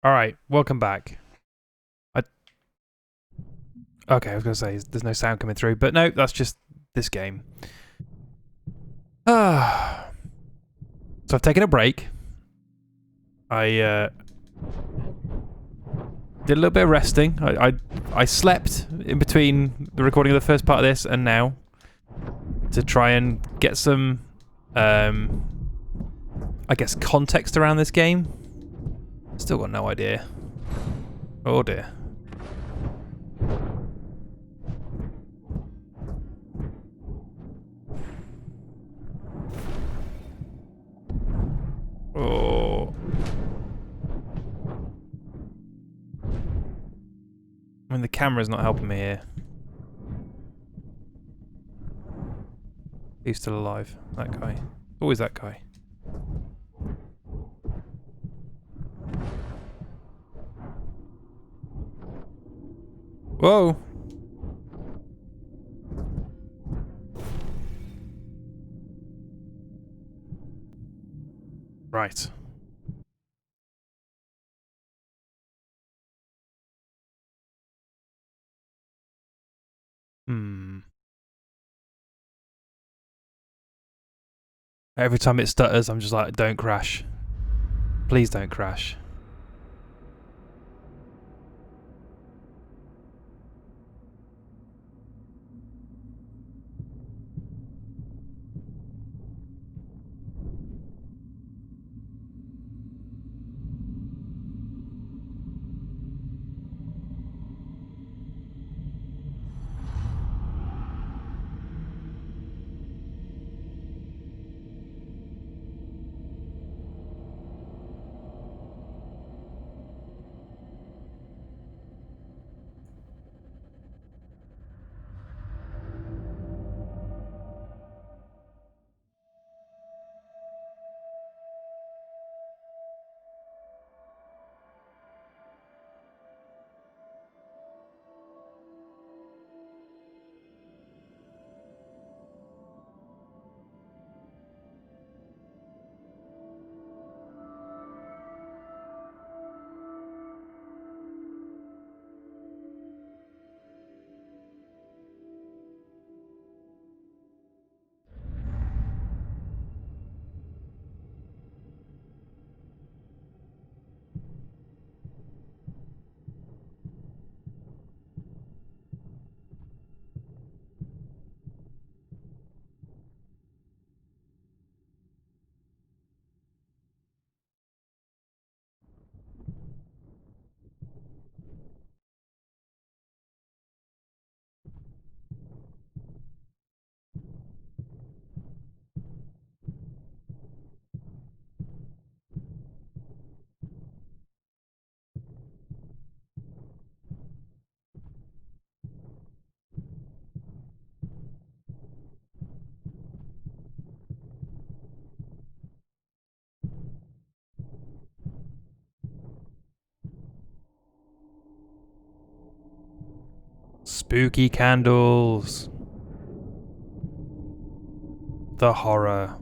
All right, welcome back. I okay, I was gonna say there's no sound coming through, but no, that's just this game. So I've taken a break. I did a little bit of resting. I slept in between the recording of the first part of this and now to try and get some I guess context around this game. Still got no idea. Oh dear. Oh. I mean, the camera's not helping me here. He's still alive. That guy. Always that guy. Whoa! Right. Hmm. Every time it stutters, I'm just like, don't crash. Please don't crash. Spooky candles. The horror.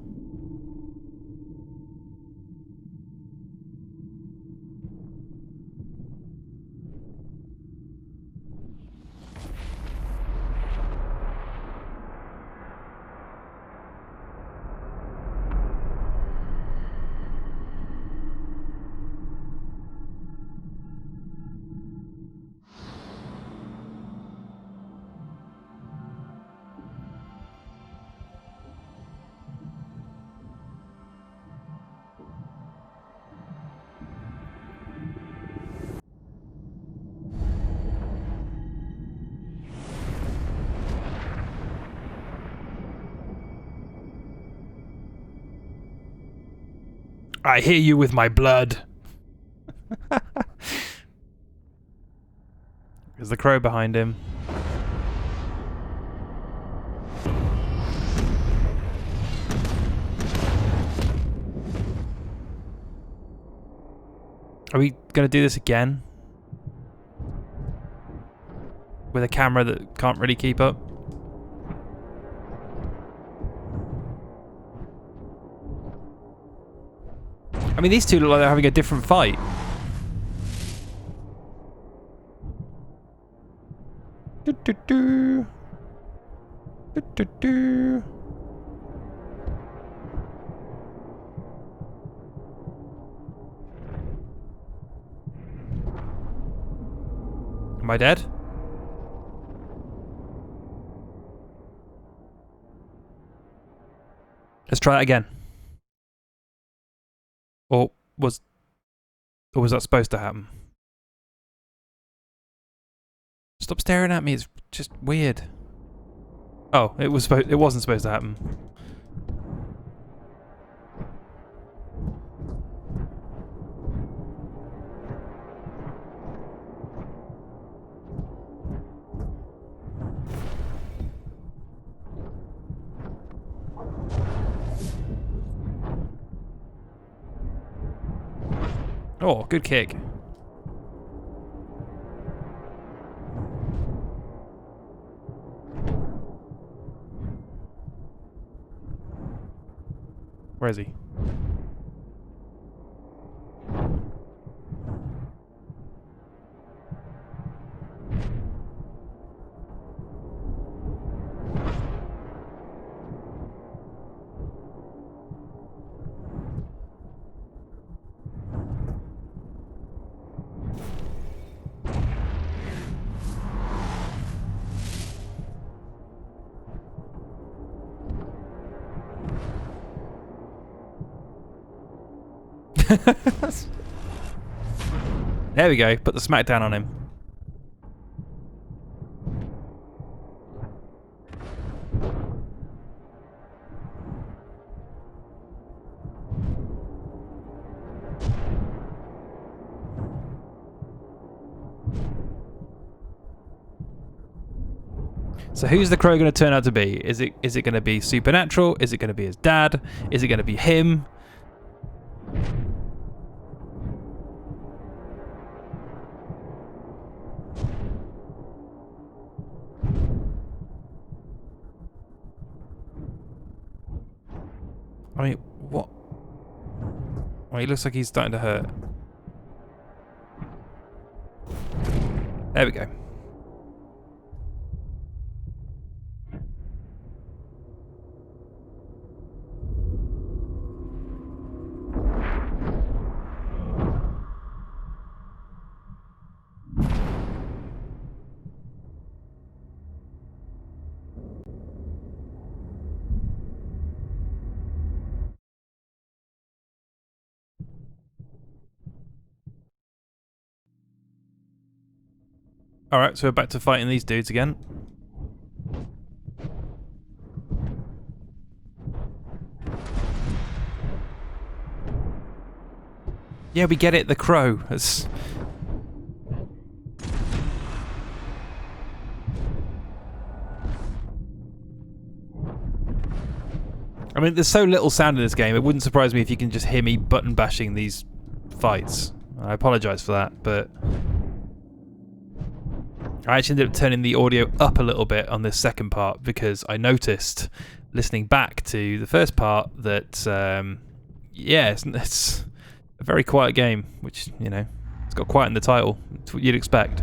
I hear you with my blood. There's the crow behind him. Are we gonna do this again? With a camera that can't really keep up? I mean, these two look like they're having a different fight. do. Do, do, do. Am I dead? Let's try it again. Or was that supposed to happen? Stop staring at me, it's just weird. Oh, it wasn't supposed to happen. Oh, good kick. Where is he? There we go, put the smackdown on him. So who's the crow going to turn out to be? Is it going to be Supernatural? Is it going to be his dad? Is it going to be him? I mean, what? Oh, he looks like he's starting to hurt. There we go. Alright, so we're back to fighting these dudes again. Yeah, we get it, the crow. It's... I mean, there's so little sound in this game, it wouldn't surprise me if you can just hear me button bashing these fights. I apologise for that, but... I actually ended up turning the audio up a little bit on this second part because I noticed, listening back to the first part, that, yeah, it's a very quiet game, which, you know, it's got quiet in the title. It's what you'd expect.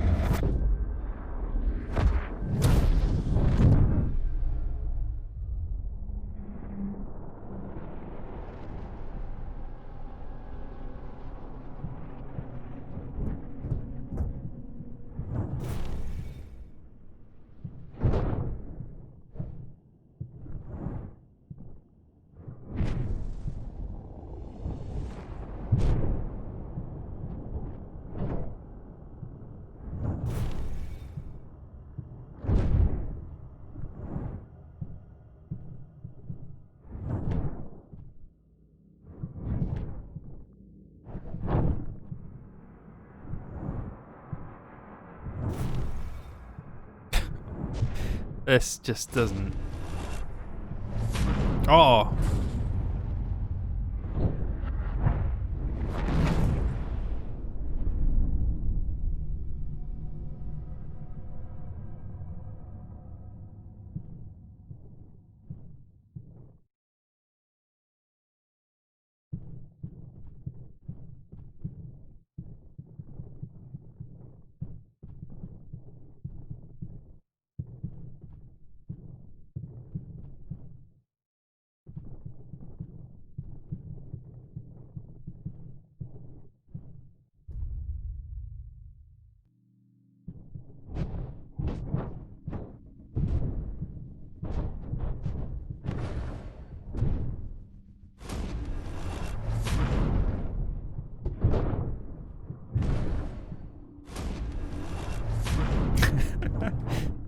This just doesn't... Oh!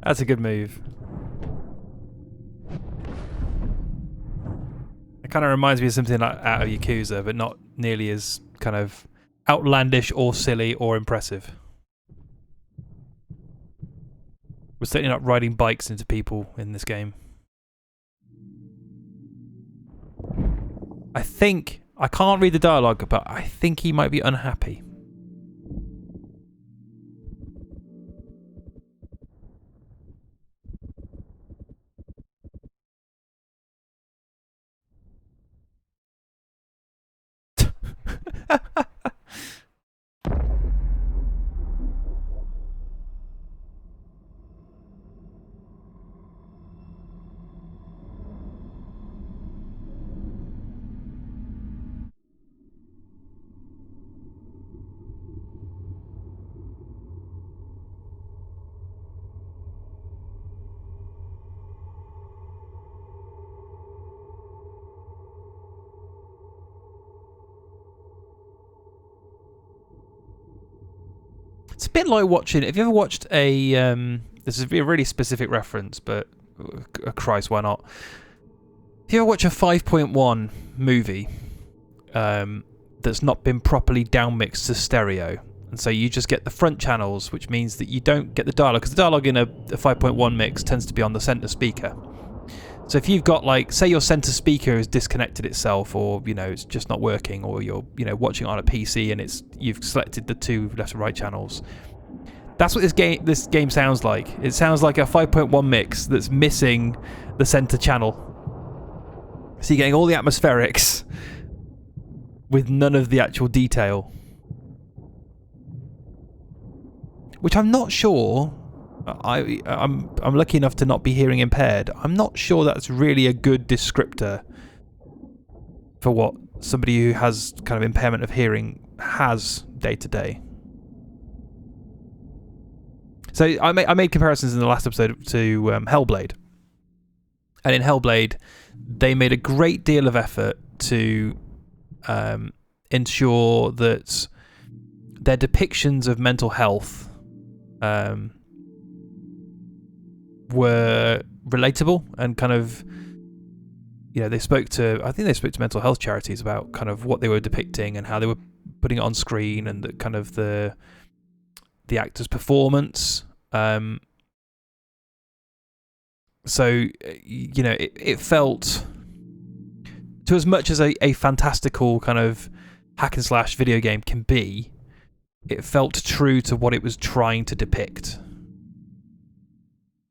That's a good move. It kind of reminds me of something like out of Yakuza, but not nearly as kind of outlandish or silly or impressive. We're certainly not riding bikes into people in this game. I think, I can't read the dialogue, but I think he might be unhappy. It's a bit like watching. Have you ever watched a? This is a really specific reference, but Christ, why not? If you ever watch a 5.1 movie that's not been properly downmixed to stereo, and so you just get the front channels, which means that you don't get the dialogue, because the dialogue in a 5.1 mix tends to be on the center speaker. So if you've got, like, say your center speaker has disconnected itself, or it's just not working, or you're watching on a PC and you've selected the two left and right channels. That's what this game sounds like. It sounds like a 5.1 mix that's missing the center channel. So you're getting all the atmospherics with none of the actual detail, which I'm not sure. I'm lucky enough to not be hearing impaired. I'm not sure that's really a good descriptor for what somebody who has kind of impairment of hearing has day to day. So I made comparisons in the last episode to Hellblade, and in Hellblade they made a great deal of effort to ensure that their depictions of mental health were relatable, and kind of they spoke to mental health charities about kind of what they were depicting and how they were putting it on screen, and the kind of the actor's performance. So it felt, to as much as a fantastical kind of hack and slash video game can be, it felt true to what it was trying to depict.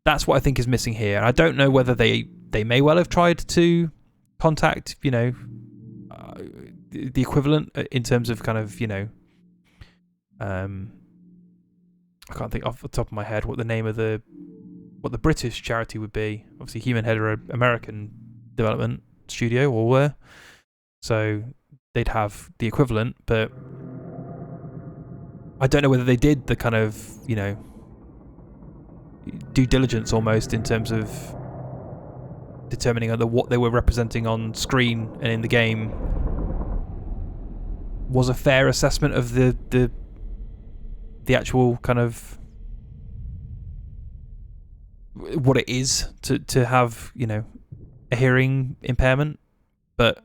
That's what I think is missing here. And I don't know whether they may well have tried to contact, the equivalent in terms of kind of, I can't think off the top of my head what the name of what the British charity would be. Obviously, Human Head are an American development studio, or were. So they'd have the equivalent, but I don't know whether they did the kind of, due diligence almost in terms of determining whether what they were representing on screen and in the game was a fair assessment of the actual kind of what it is to have a hearing impairment. But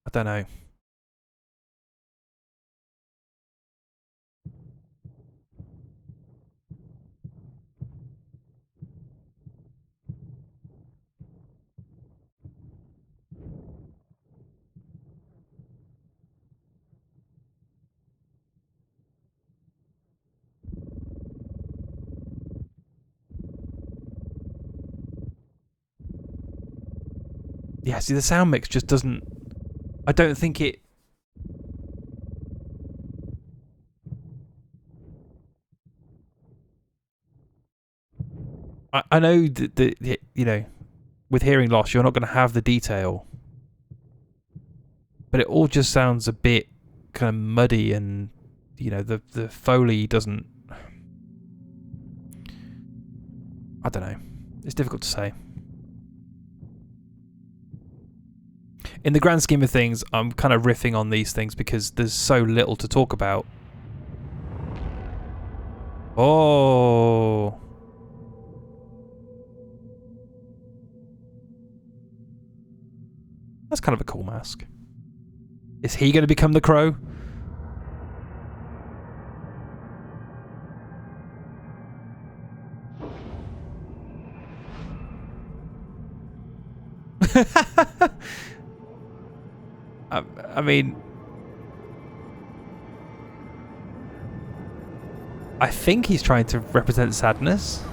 I don't know. Yeah, see, the sound mix just doesn't... I don't think it... I know that with hearing loss, you're not going to have the detail. But it all just sounds a bit kind of muddy, and, the Foley doesn't... I don't know. It's difficult to say. In the grand scheme of things, I'm kind of riffing on these things because there's so little to talk about. Oh. That's kind of a cool mask. Is he going to become the Crow? I mean, I think he's trying to represent sadness.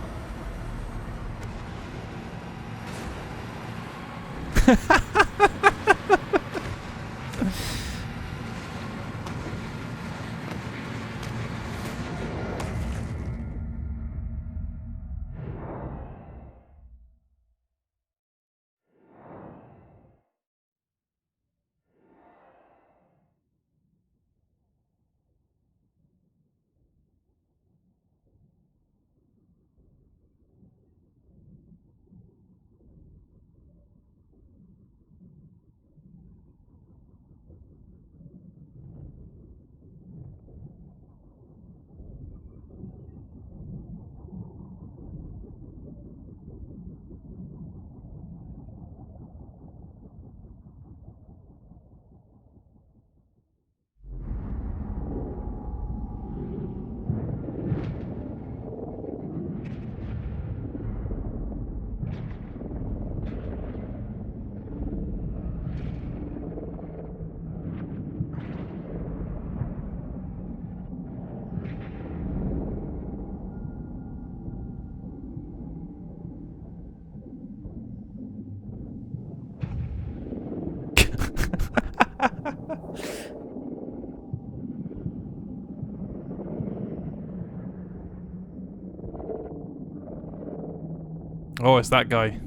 Oh, it's that guy.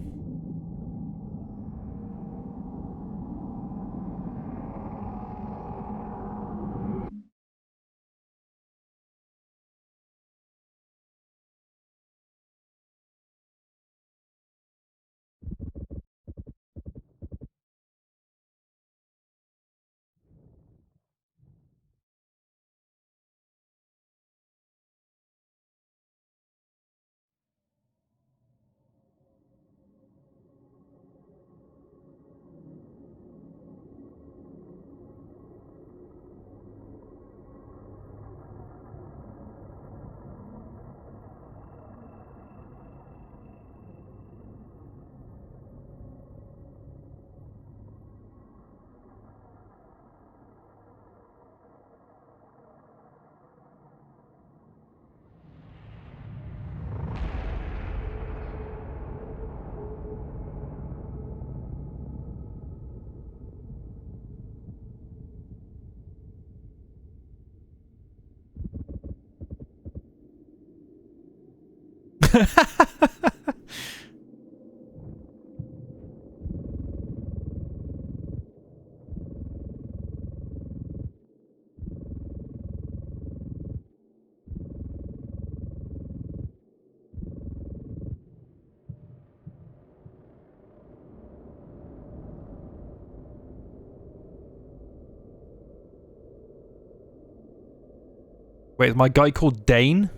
Wait, is my guy called Dane?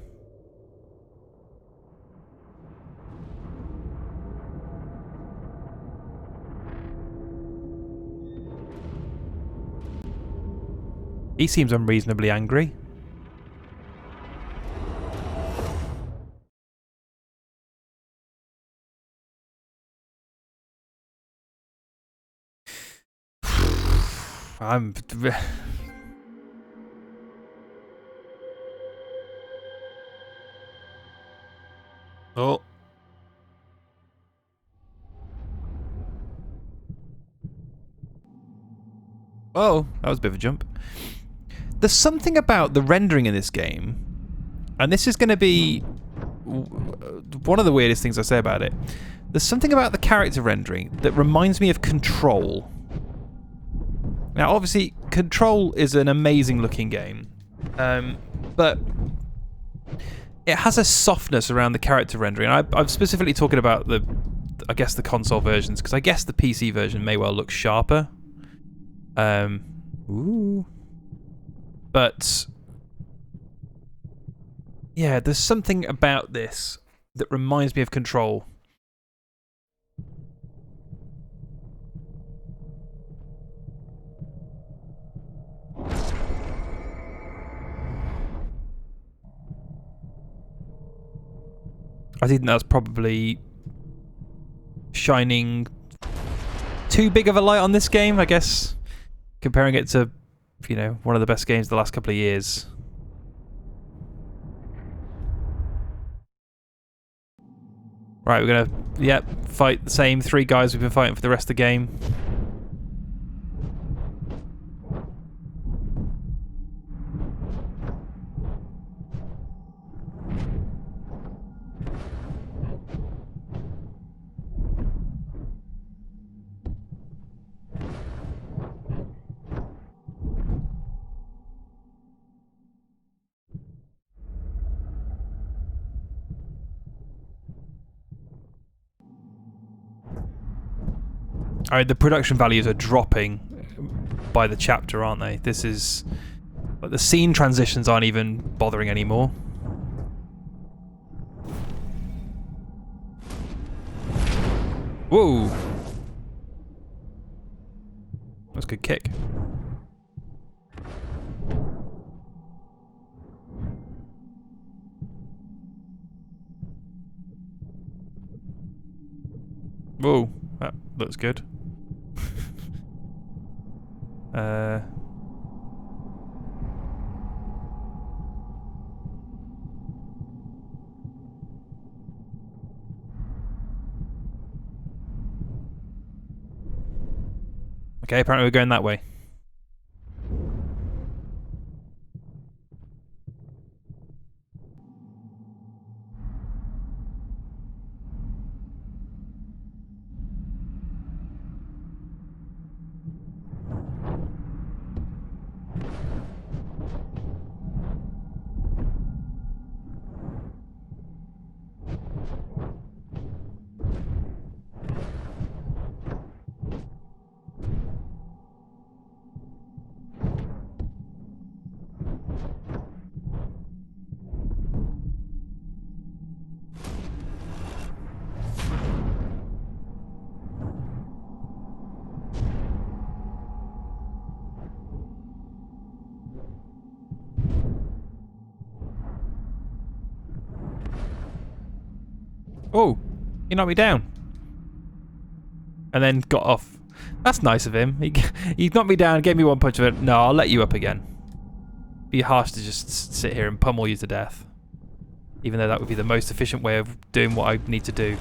He seems unreasonably angry. I'm... Oh. Oh, that was a bit of a jump. There's something about the rendering in this game, and this is going to be one of the weirdest things I say about it. There's something about the character rendering that reminds me of Control. Now, obviously, Control is an amazing looking game, but it has a softness around the character rendering. I'm specifically talking about I guess the console versions, because I guess the PC version may well look sharper. Ooh. But yeah, there's something about this that reminds me of Control. I think that's probably shining too big of a light on this game, I guess, comparing it to, you know, one of the best games of the last couple of years. Right, we're gonna, fight the same 3 guys we've been fighting for the rest of the game. Alright, the production values are dropping by the chapter, aren't they? This is... like, the scene transitions aren't even bothering anymore. Whoa! That's a good kick. Whoa, that looks good. Okay, apparently we're going that way. Oh, he knocked me down. And then got off. That's nice of him. He knocked me down, gave me one punch of it. No, I'll let you up again. Be harsh to just sit here and pummel you to death. Even though that would be the most efficient way of doing what I need to do.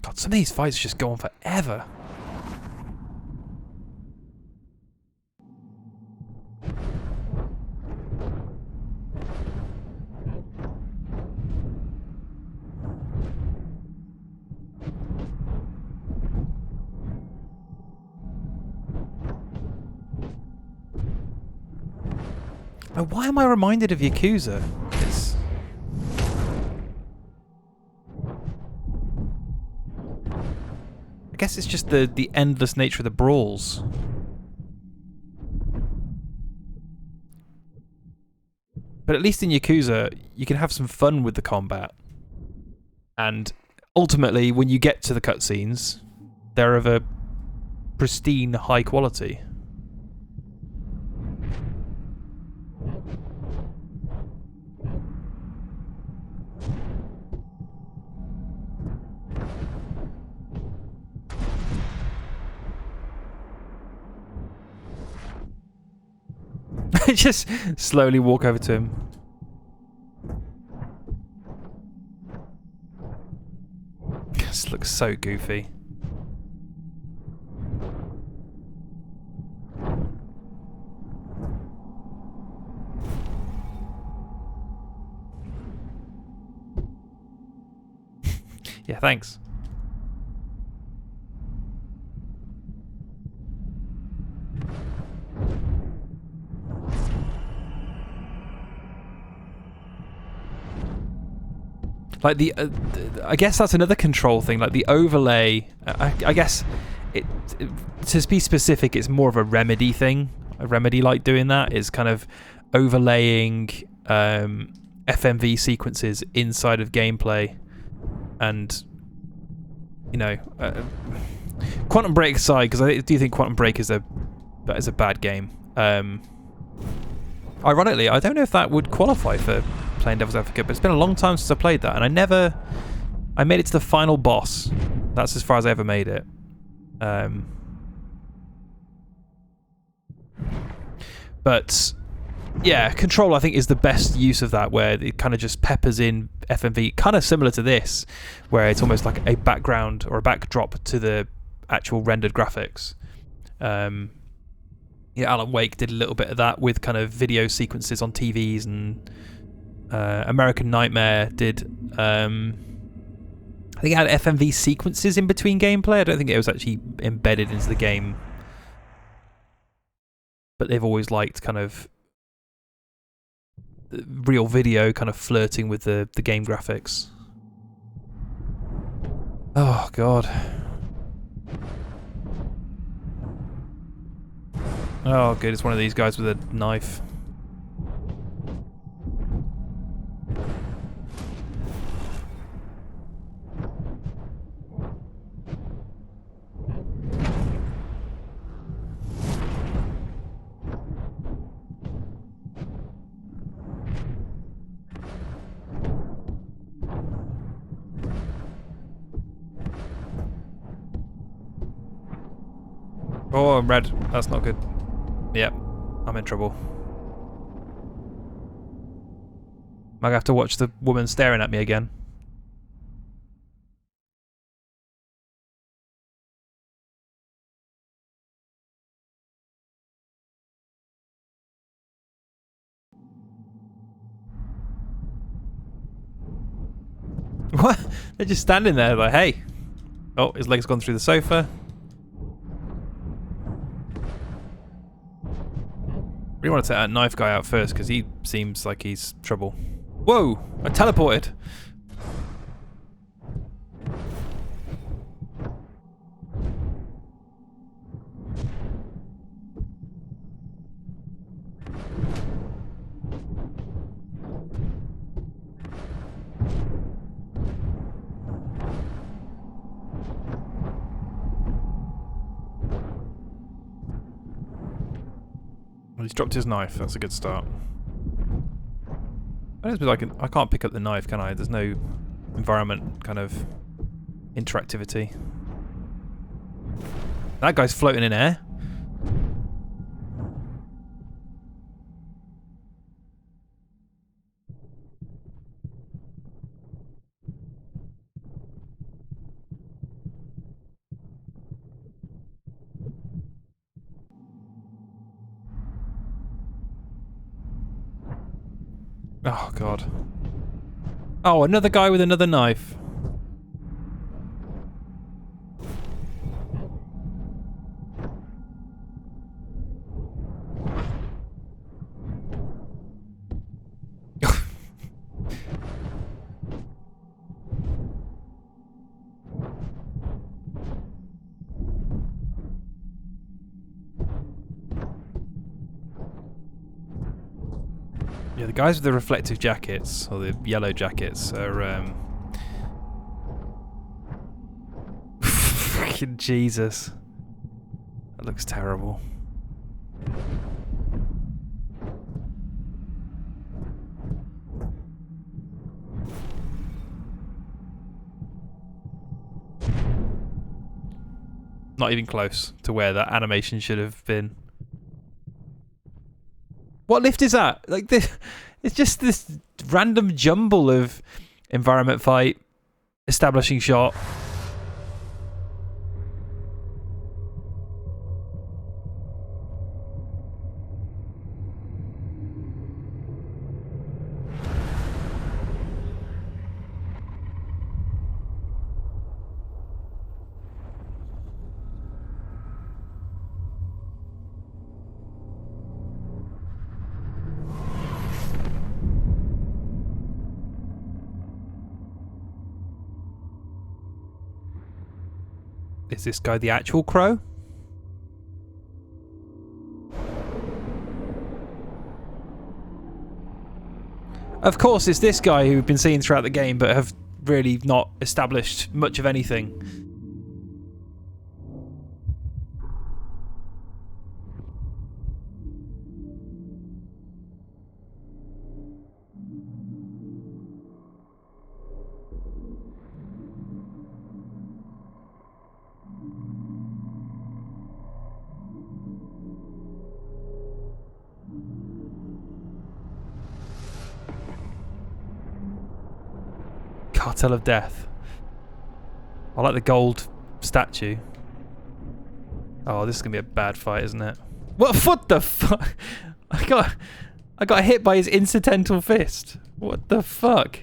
God, some of these fights just go on forever. Oh, why am I reminded of Yakuza? I guess it's just the endless nature of the brawls. But at least in Yakuza, you can have some fun with the combat. And ultimately, when you get to the cutscenes, they're of a pristine high quality. Just slowly walk over to him. This looks so goofy. Yeah, thanks. Like I guess that's another control thing. Like the overlay. I guess to be specific, it's more of a Remedy thing. A Remedy like doing that is kind of overlaying FMV sequences inside of gameplay, and you know, Quantum Break aside, because I do think Quantum Break is a That is a bad game. Ironically, I don't know if that would qualify for playing Devil's Advocate, but it's been a long time since I played that, and I made it to the final boss. That's as far as I ever made it. But yeah, Control I think is the best use of that, where it kind of just peppers in FMV, kind of similar to this, where it's almost like a background or a backdrop to the actual rendered graphics. Yeah, Alan Wake did a little bit of that with kind of video sequences on TVs, and American Nightmare did. I think it had FMV sequences in between gameplay. I don't think it was actually embedded into the game, but they've always liked kind of real video kind of flirting with the game graphics. Oh god. Oh good, it's one of these guys with a knife. Oh, I'm red. That's not good. Yep, I'm in trouble. I'm gonna have to watch the woman staring at me again. What? They're just standing there like, hey. Oh, his leg's gone through the sofa. We want to take that knife guy out first because he seems like he's trouble. Whoa! I teleported! Well, he's dropped his knife. That's a good start. I can't pick up the knife, can I? There's no environment kind of interactivity. That guy's floating in air. Oh god. Oh, another guy with another knife. Yeah, the guys with the reflective jackets, or the yellow jackets, are freaking Jesus. That looks terrible. Not even close to where that animation should have been. What lift is that? Like this, it's just this random jumble of environment fight, establishing shot. Is this guy the actual Crow? Of course, it's this guy who we've been seeing throughout the game, but have really not established much of anything. Cartel of Death. I like the gold statue. Oh, this is gonna be a bad fight, isn't it? What the fuck? I got hit by his incidental fist. What the fuck?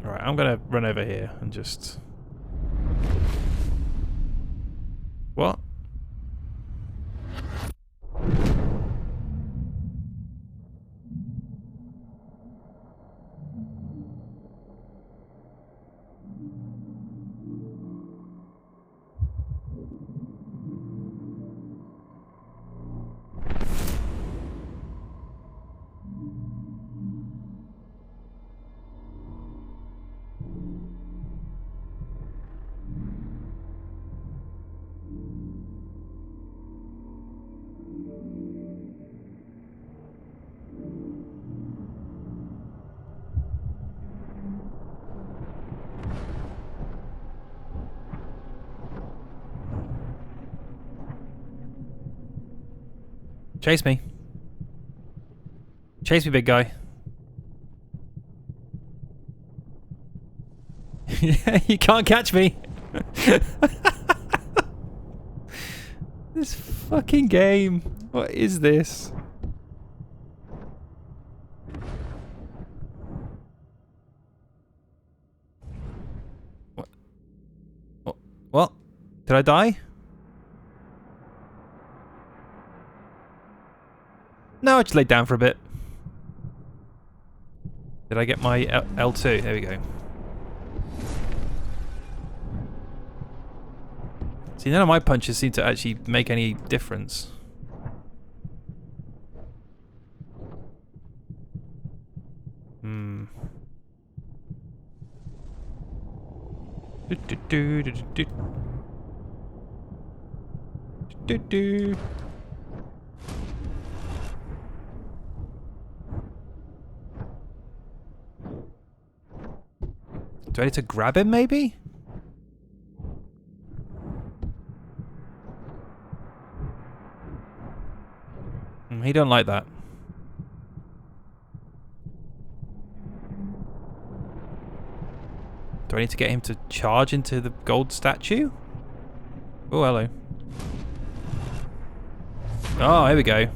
Alright, I'm gonna run over here and just... What? Chase me. Chase me, big guy. You can't catch me. This fucking game. What is this? What? Did I die? No, I just laid down for a bit. Did I get my L2? There we go. See, none of my punches seem to actually make any difference. Hmm. Do I need to grab him, maybe? He don't like that. Do I need to get him to charge into the gold statue? Oh, hello. Oh, here we go.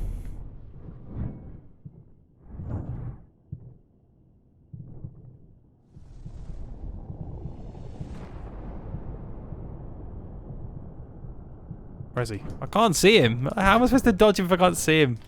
Where is he? I can't see him. How am I supposed to dodge him if I can't see him?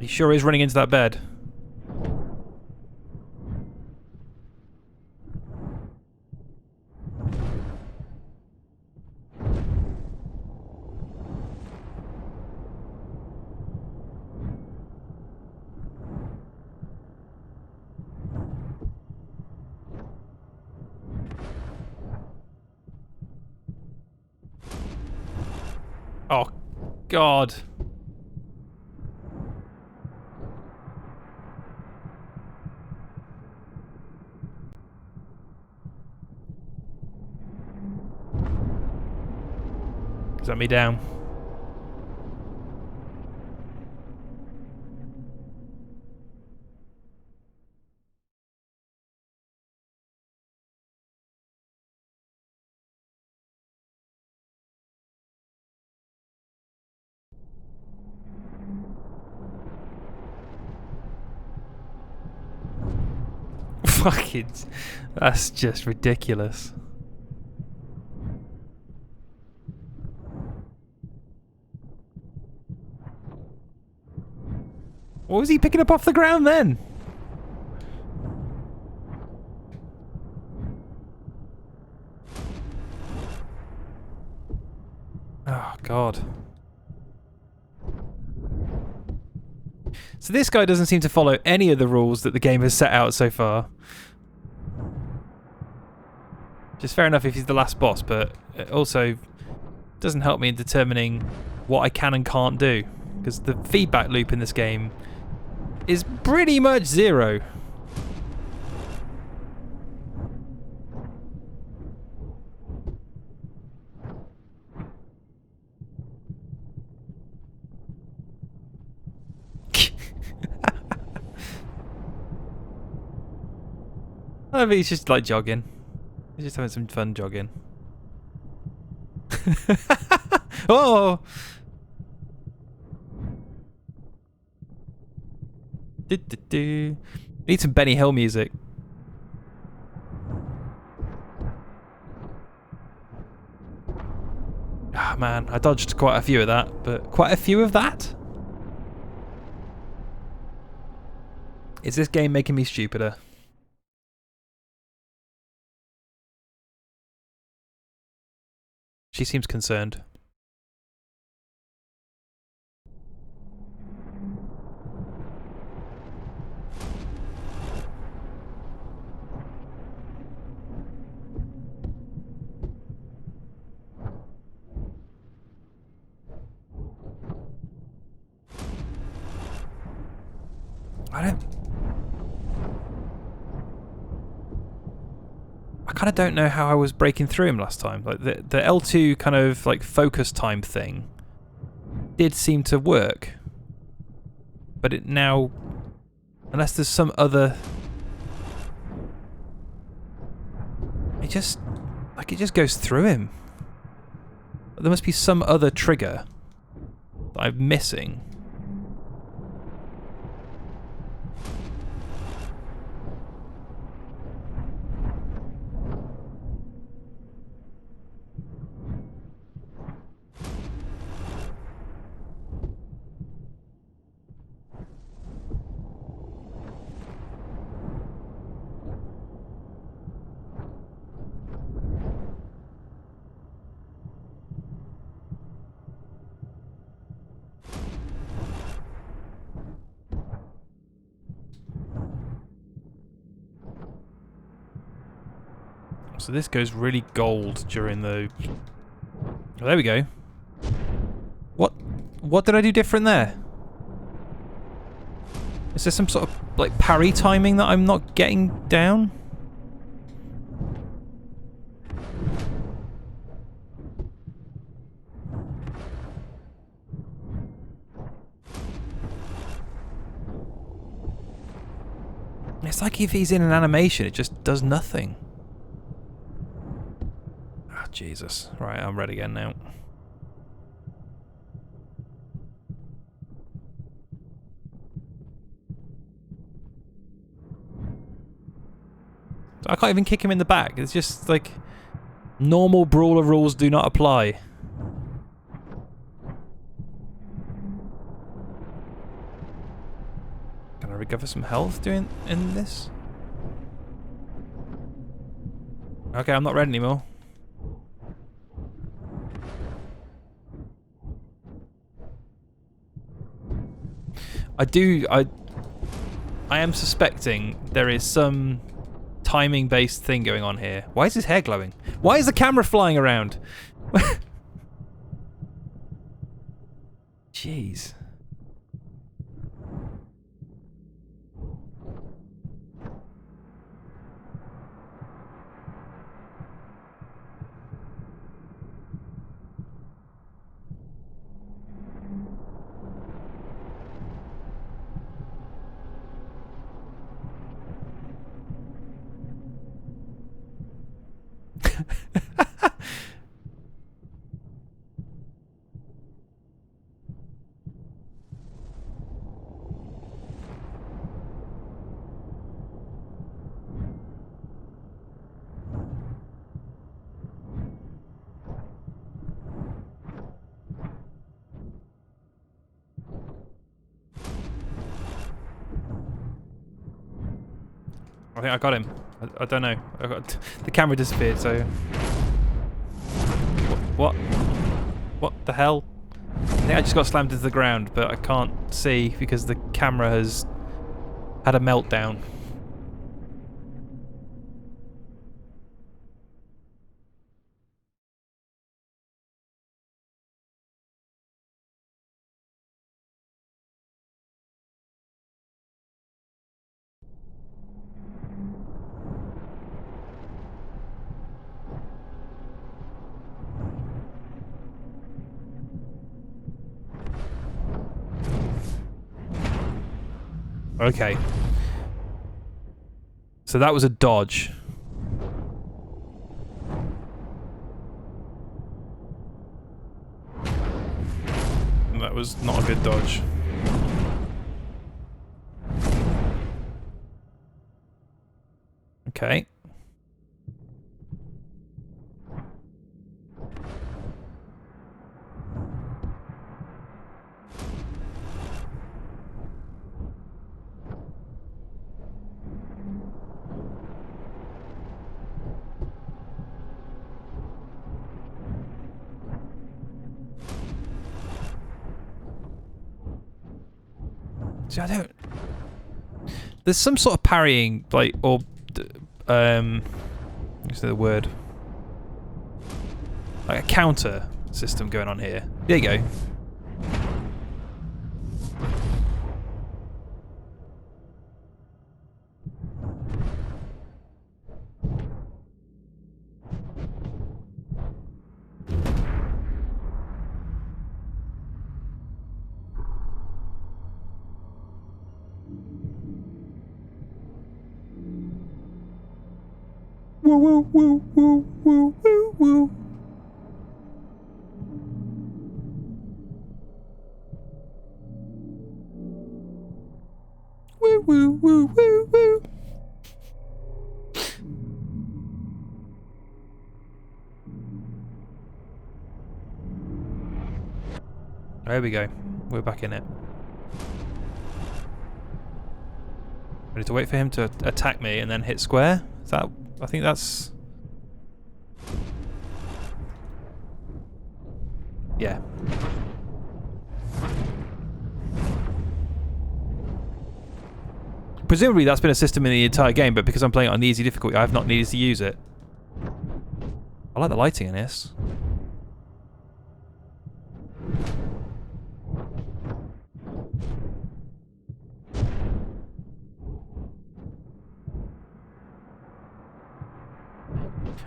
He sure is running into that bed. Oh, God. Is that me down? Fucking, that's just ridiculous. What was he picking up off the ground then? Oh, God. So this guy doesn't seem to follow any of the rules that the game has set out so far. Which is fair enough if he's the last boss, but it also doesn't help me in determining what I can and can't do. Because the feedback loop in this game is pretty much zero. I mean, he's just like jogging. He's just having some fun jogging. Oh! Need some Benny Hill music. Ah, man, I dodged quite a few of that, but quite a few of that? Is this game making me stupider? She seems concerned. I kind of don't know how I was breaking through him last time. Like the L2 kind of like focus time thing did seem to work, but it now, unless there's some other, it just goes through him. There must be some other trigger that I'm missing. So this goes really gold during the... Oh, there we go. What did I do different there? Is there some sort of like parry timing that I'm not getting down? It's like if he's in an animation, it just does nothing. Jesus. Right, I'm ready again now. I can't even kick him in the back. It's just like normal brawler rules do not apply. Can I recover some health doing in this? Okay, I'm not red anymore. I am suspecting there is some timing-based thing going on here. Why is his hair glowing? Why is the camera flying around? Jeez. I think I got him. I don't know. The camera disappeared, so... What the hell? I think I just got slammed into the ground, but I can't see because the camera has had a meltdown. Okay. So that was a dodge. That was not a good dodge. Okay. See, I don't... There's some sort of parrying, like, or... what's the word? Like a counter system going on here. There you go. Woo woo woo woo woo woo woo. Woo woo woo woo woo. There we go. We're back in it. I need to wait for him to attack me and then hit square. Is that? I think that's... Yeah. Presumably that's been a system in the entire game, but because I'm playing it on the easy difficulty, I've not needed to use it. I like the lighting in this.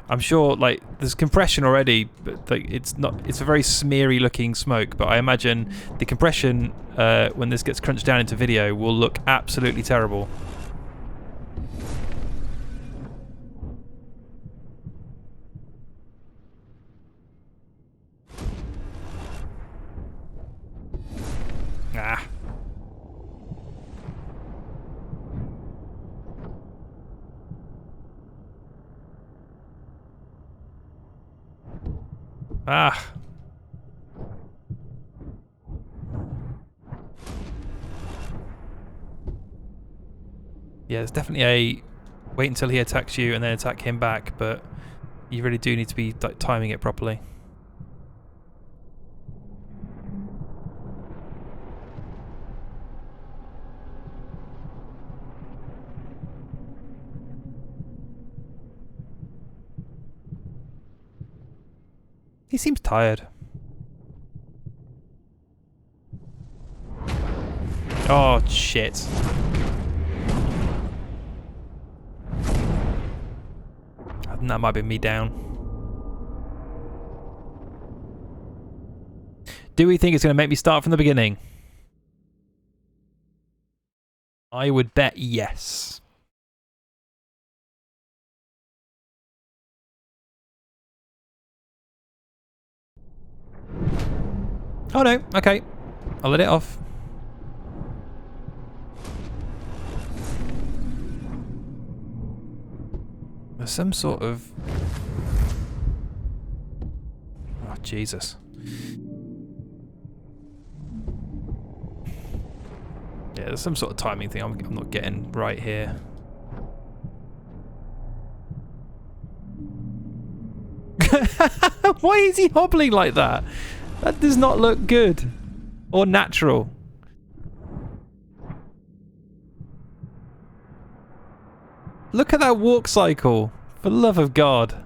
I'm sure, like, there's compression already, but like, it's not. It's a very smeary looking smoke. But I imagine the compression, when this gets crunched down into video, will look absolutely terrible. Ah. Ah. Yeah, there's definitely a wait until he attacks you and then attack him back, but you really do need to be like timing it properly. He seems tired. Oh, shit. I think that might be me down. Do we think it's going to make me start from the beginning? I would bet yes. Oh no, okay. I'll let it off. There's some sort of... Oh, Jesus. Yeah, there's some sort of timing thing I'm not getting right here. Why is he hobbling like that? That does not look good or natural. Look at that walk cycle, for the love of God.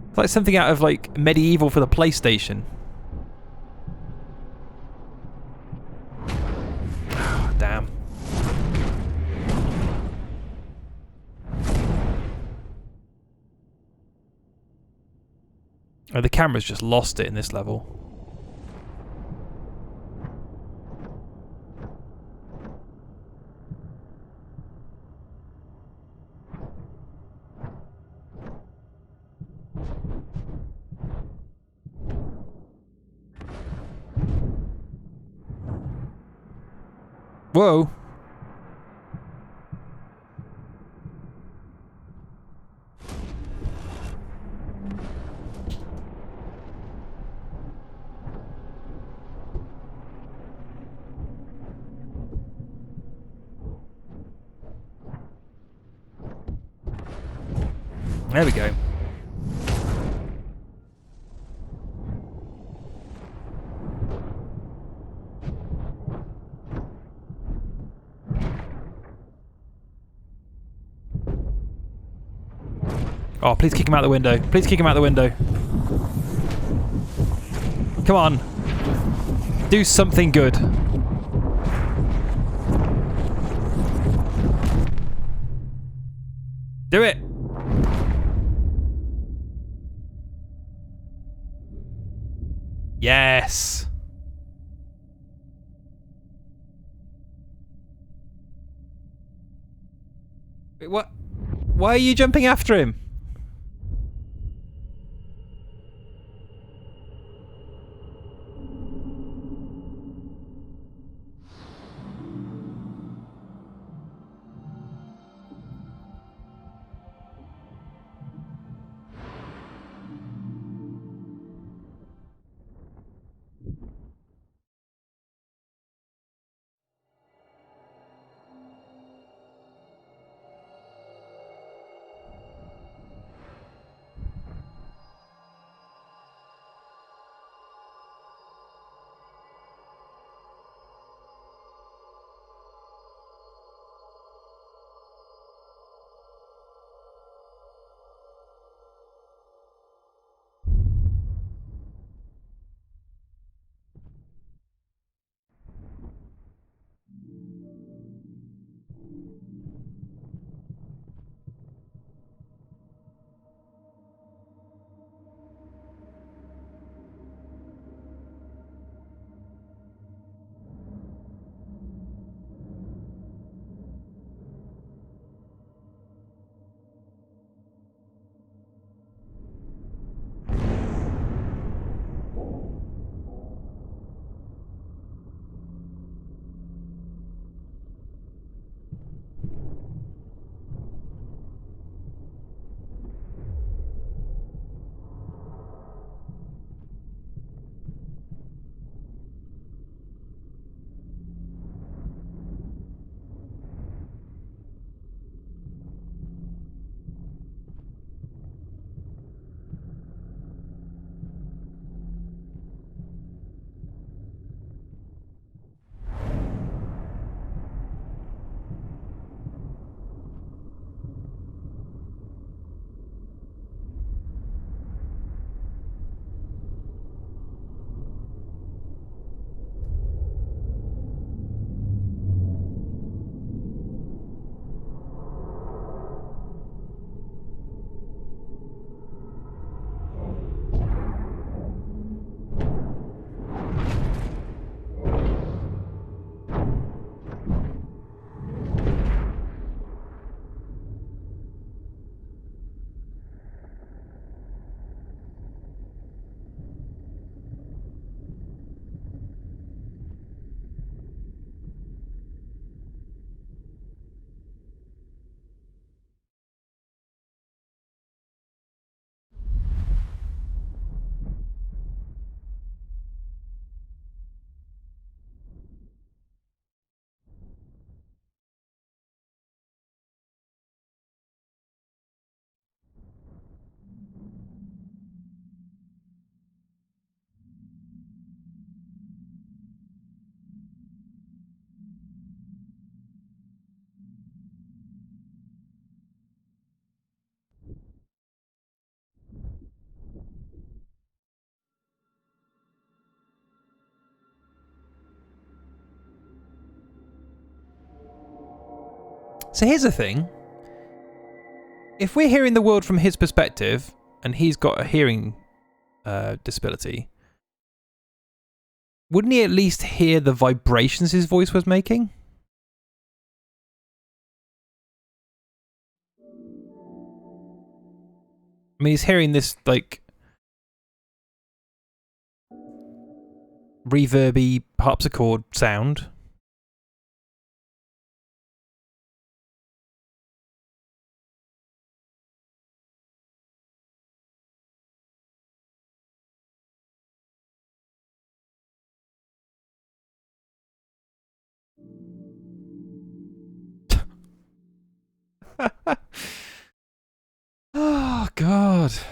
It's like something out of like Medieval for the PlayStation. Oh, damn. Oh, the camera's just lost it in this level. Whoa. There we go. Oh, please kick him out the window. Please kick him out the window. Come on. Do something good. Do it. Yes. Wait, what? Why are you jumping after him? So here's the thing. If we're hearing the world from his perspective, and he's got a hearing disability, wouldn't he at least hear the vibrations his voice was making? I mean, he's hearing this, like, reverby harpsichord sound. God.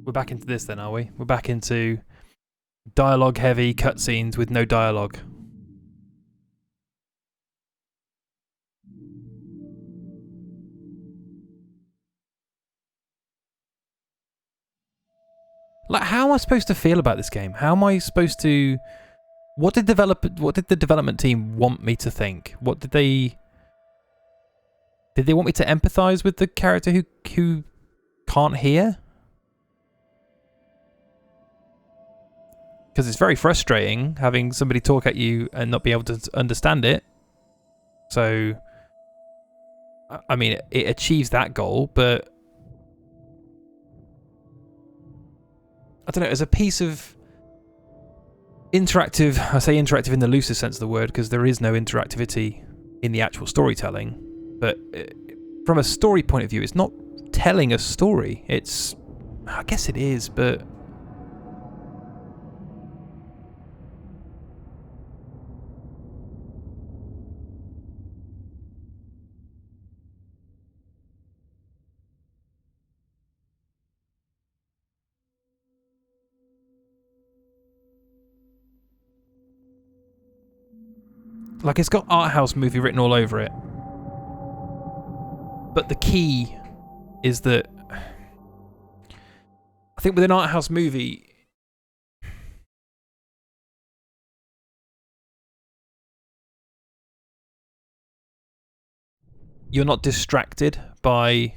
We're back into this then, are we? We're back into dialogue-heavy cutscenes with no dialogue. Like, how am I supposed to feel about this game? How am I supposed to... What did the development team want me to think? What did they... Did they want me to empathise with the character who can't hear? Because it's very frustrating having somebody talk at you and not be able to understand it. So, I mean, it achieves that goal, but... I don't know, as a piece of interactive... I say interactive in the loosest sense of the word, because there is no interactivity in the actual storytelling. But from a story point of view, it's not telling a story. It's... I guess it is, but... Like, it's got art house movie written all over it. But the key is that... I think with an art house movie... you're not distracted by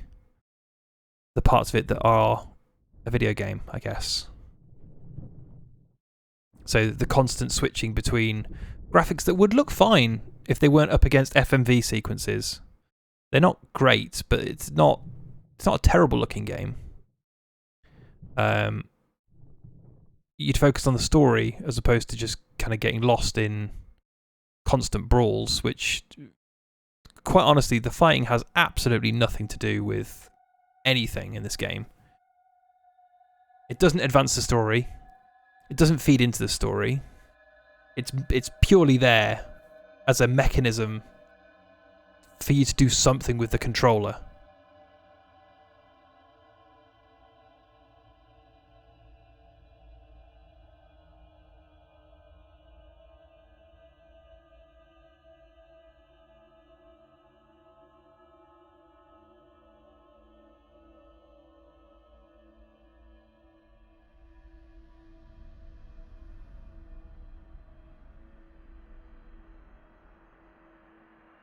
the parts of it that are a video game, I guess. So the constant switching between graphics that would look fine if they weren't up against FMV sequences. They're not great, but it's not a terrible looking game. You'd focus on the story as opposed to just kind of getting lost in constant brawls, which, quite honestly, the fighting has absolutely nothing to do with anything in this game. It doesn't advance the story. It doesn't feed into the story. It's purely there as a mechanism for you to do something with the controller.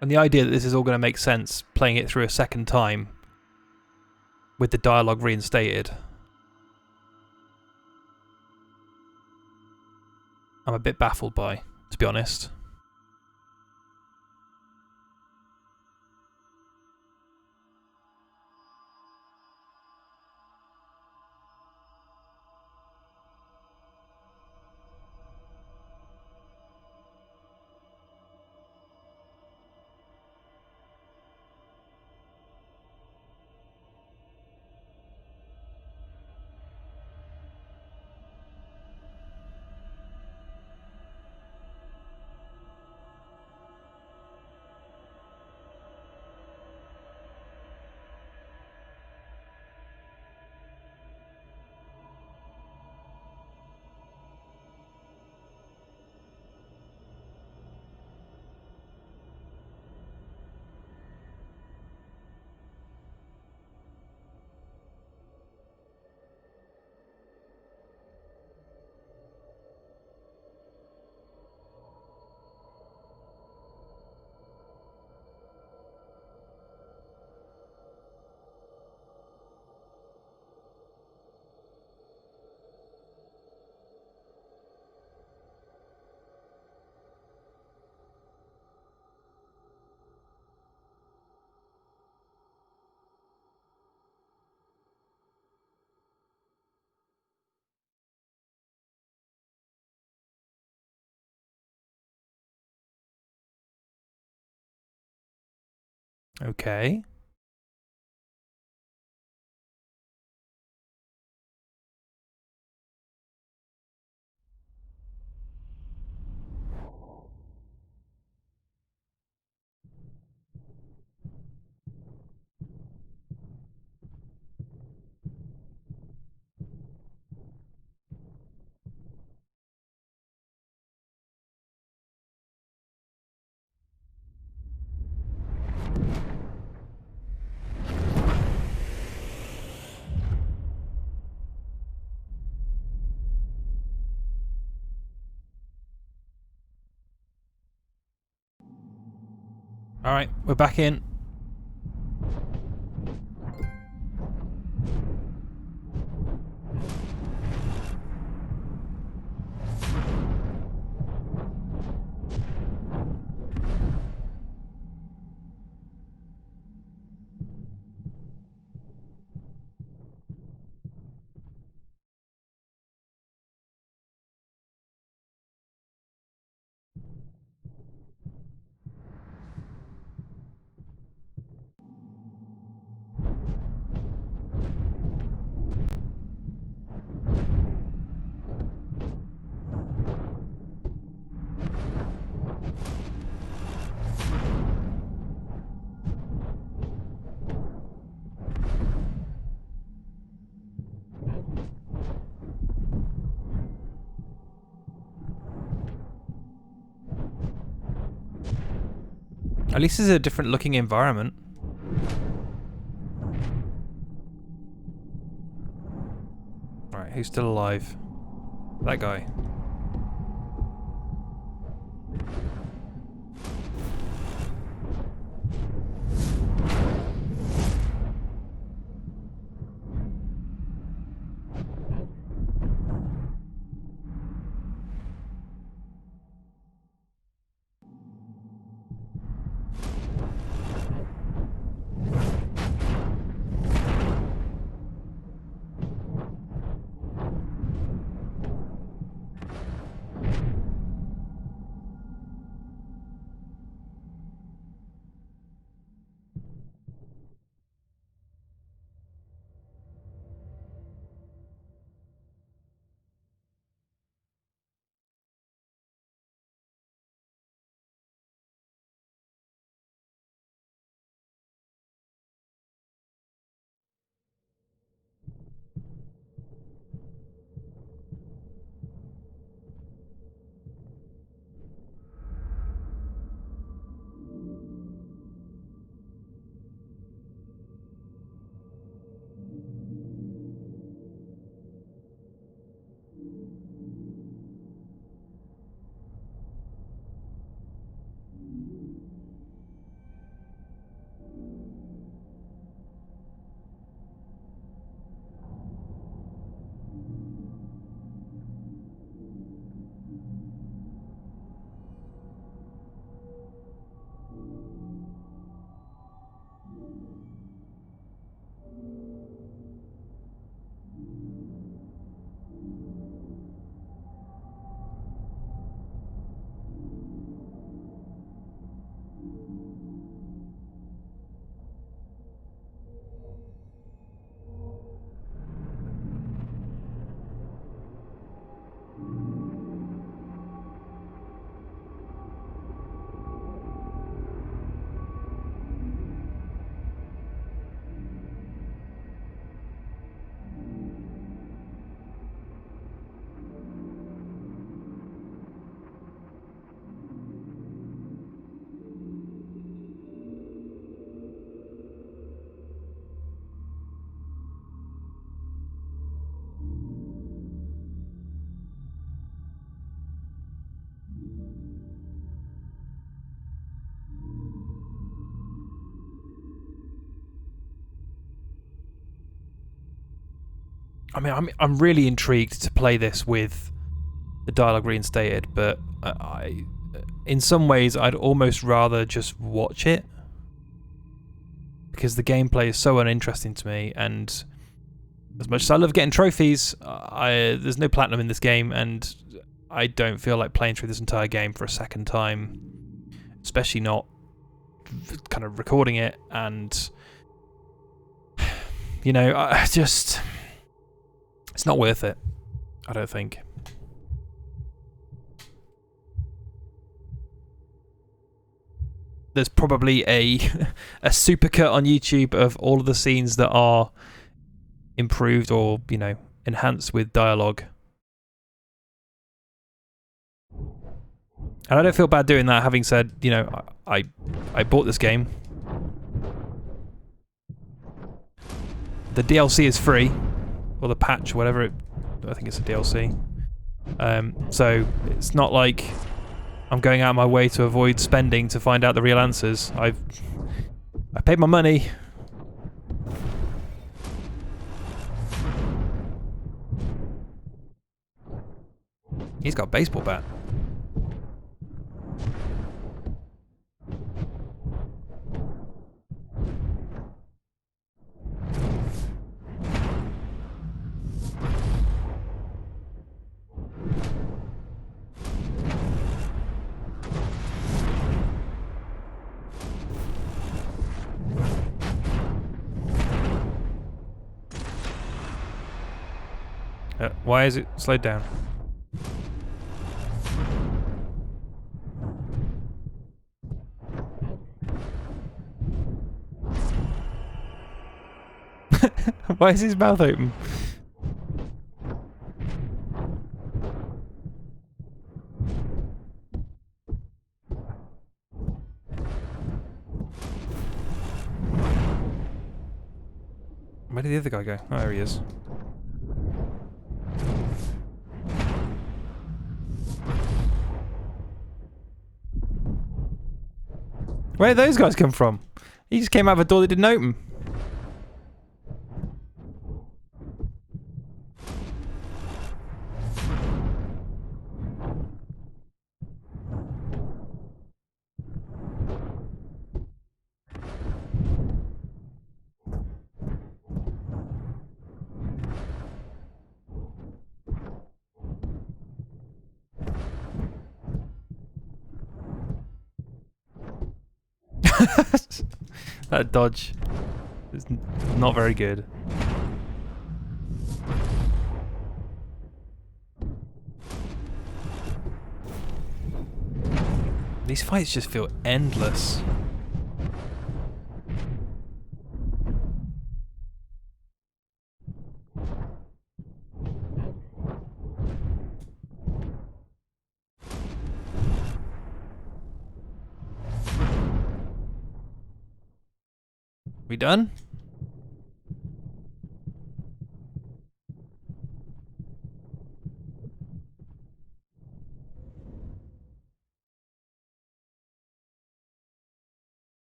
And the idea that this is all going to make sense playing it through a second time with the dialogue reinstated, I'm a bit baffled by, to be honest. Okay. Alright, we're back in. At least it's a different looking environment. Alright, who's still alive? That guy. I mean, I'm really intrigued to play this with the dialogue reinstated, but in some ways, I'd almost rather just watch it because the gameplay is so uninteresting to me. And as much as I love getting trophies, there's no platinum in this game, and I don't feel like playing through this entire game for a second time, especially not kind of recording it. And you know, it's not worth it, I don't think. There's probably a supercut on YouTube of all of the scenes that are improved or, you know, enhanced with dialogue. And I don't feel bad doing that, having said, you know, I bought this game. The DLC is free, or the patch, whatever I think it's a DLC. So it's not like I'm going out of my way to avoid spending to find out the real answers. I paid my money. He's got a baseball bat. Why is it slowed down? Why is his mouth open? Where did the other guy go? Oh, there he is. Where did those guys come from? He just came out of a door that didn't open. That dodge is not very good. These fights just feel endless. We done?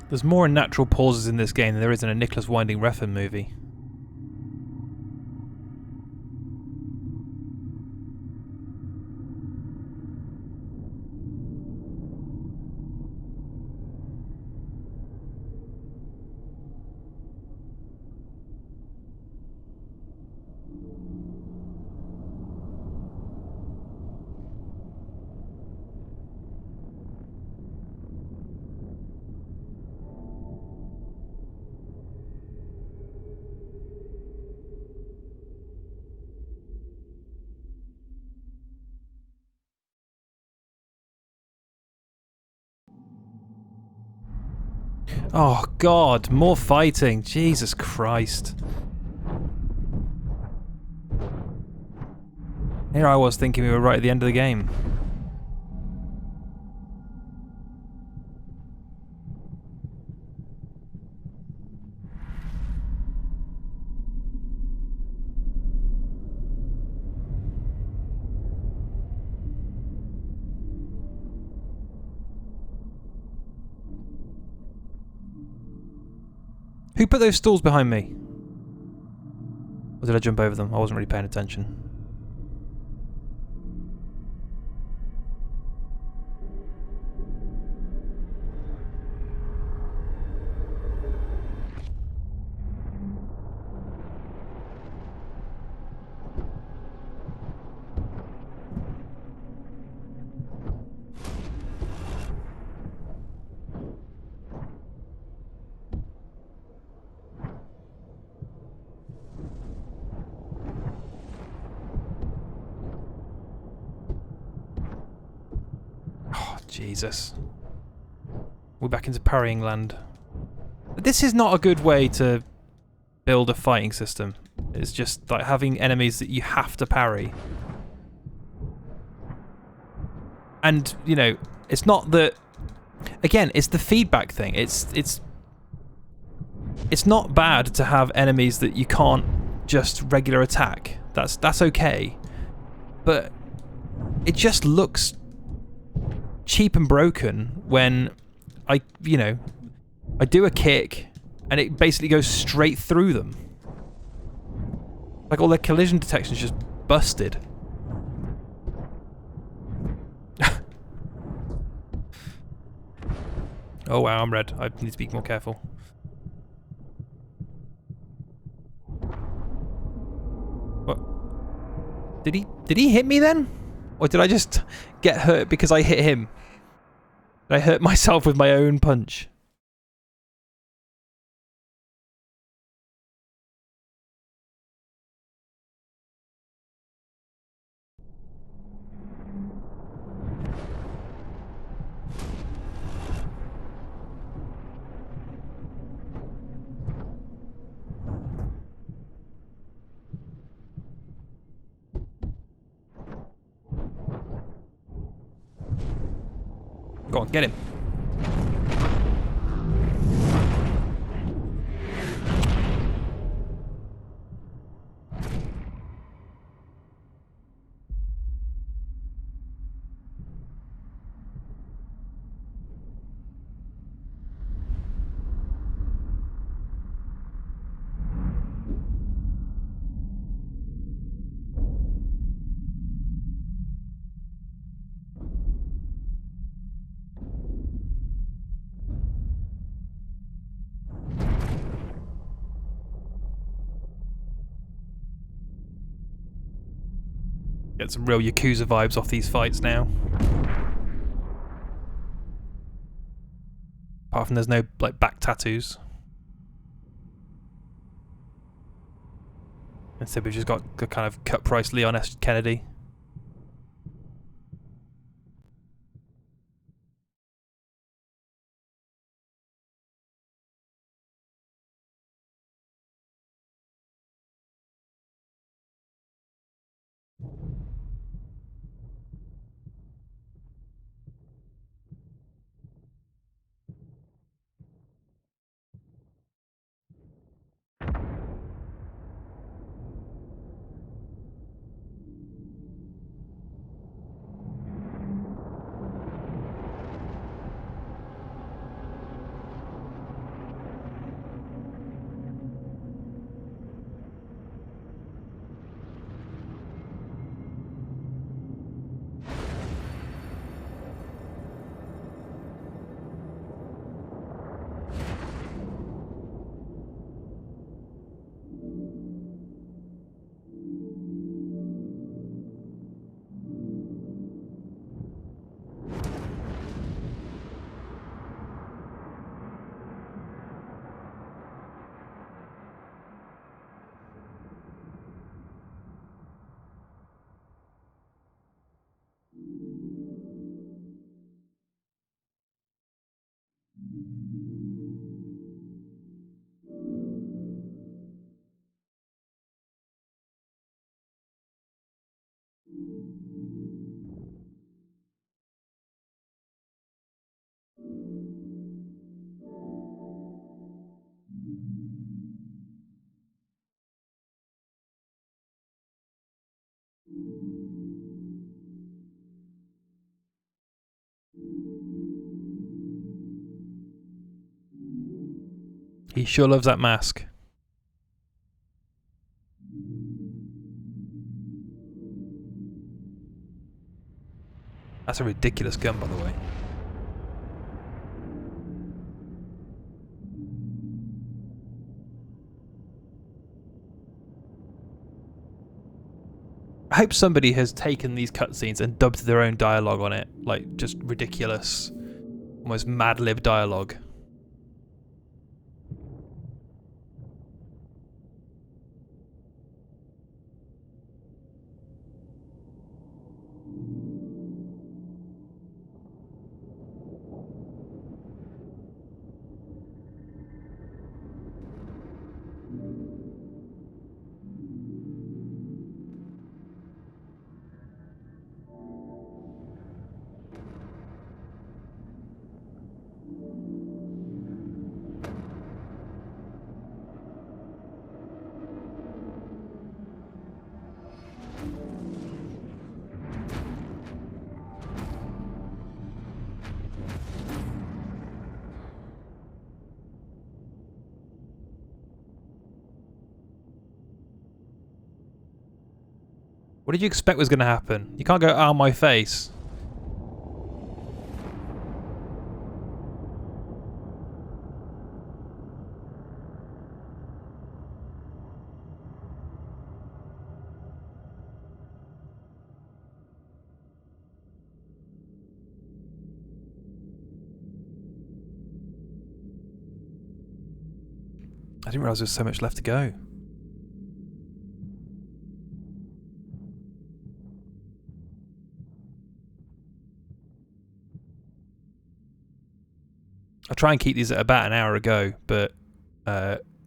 There's more unnatural pauses in this game than there is in a Nicholas Winding Refn movie. Oh god, more fighting. Jesus Christ. Here I was thinking we were right at the end of the game. Who put those stools behind me? Or did I jump over them? I wasn't really paying attention. Oh, Jesus. We're back into parrying land. This is not a good way to build a fighting system. It's just like having enemies that you have to parry. And, you know, it's not that... Again, it's the feedback thing. It's not bad to have enemies that you can't just regular attack. That's okay. But it just looks cheap and broken when I do a kick and it basically goes straight through them. Like all their collision detection is just busted. Oh wow, I'm red. I need to be more careful. What? Did he hit me then? Or did I just get hurt because I hit him? Did I hurt myself with my own punch? Go on, get him. Get some real Yakuza vibes off these fights now. Apart from there's no like back tattoos. Instead we've just got the kind of cut price Leon S. Kennedy. He sure loves that mask. That's a ridiculous gun, by the way. I hope somebody has taken these cutscenes and dubbed their own dialogue on it. Like, just ridiculous, almost Mad Lib dialogue. What did you expect was going to happen? You can't go, "Oh, my face." I didn't realise there was so much left to go. I try and keep these at about an hour ago, but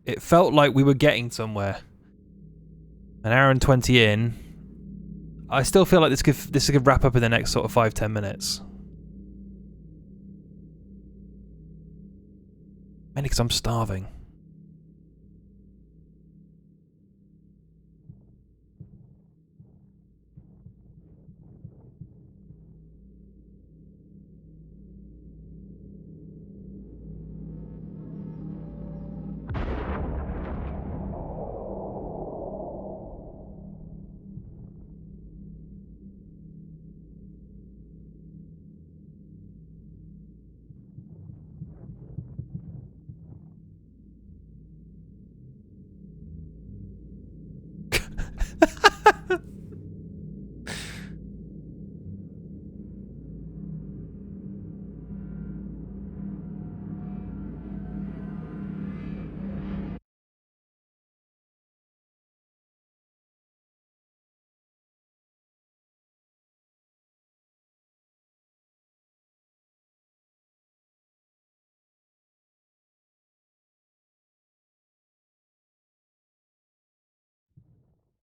it felt like we were getting somewhere. An hour and 20 in. I still feel like this could wrap up in the next sort of 5-10 minutes. Mainly because I'm starving.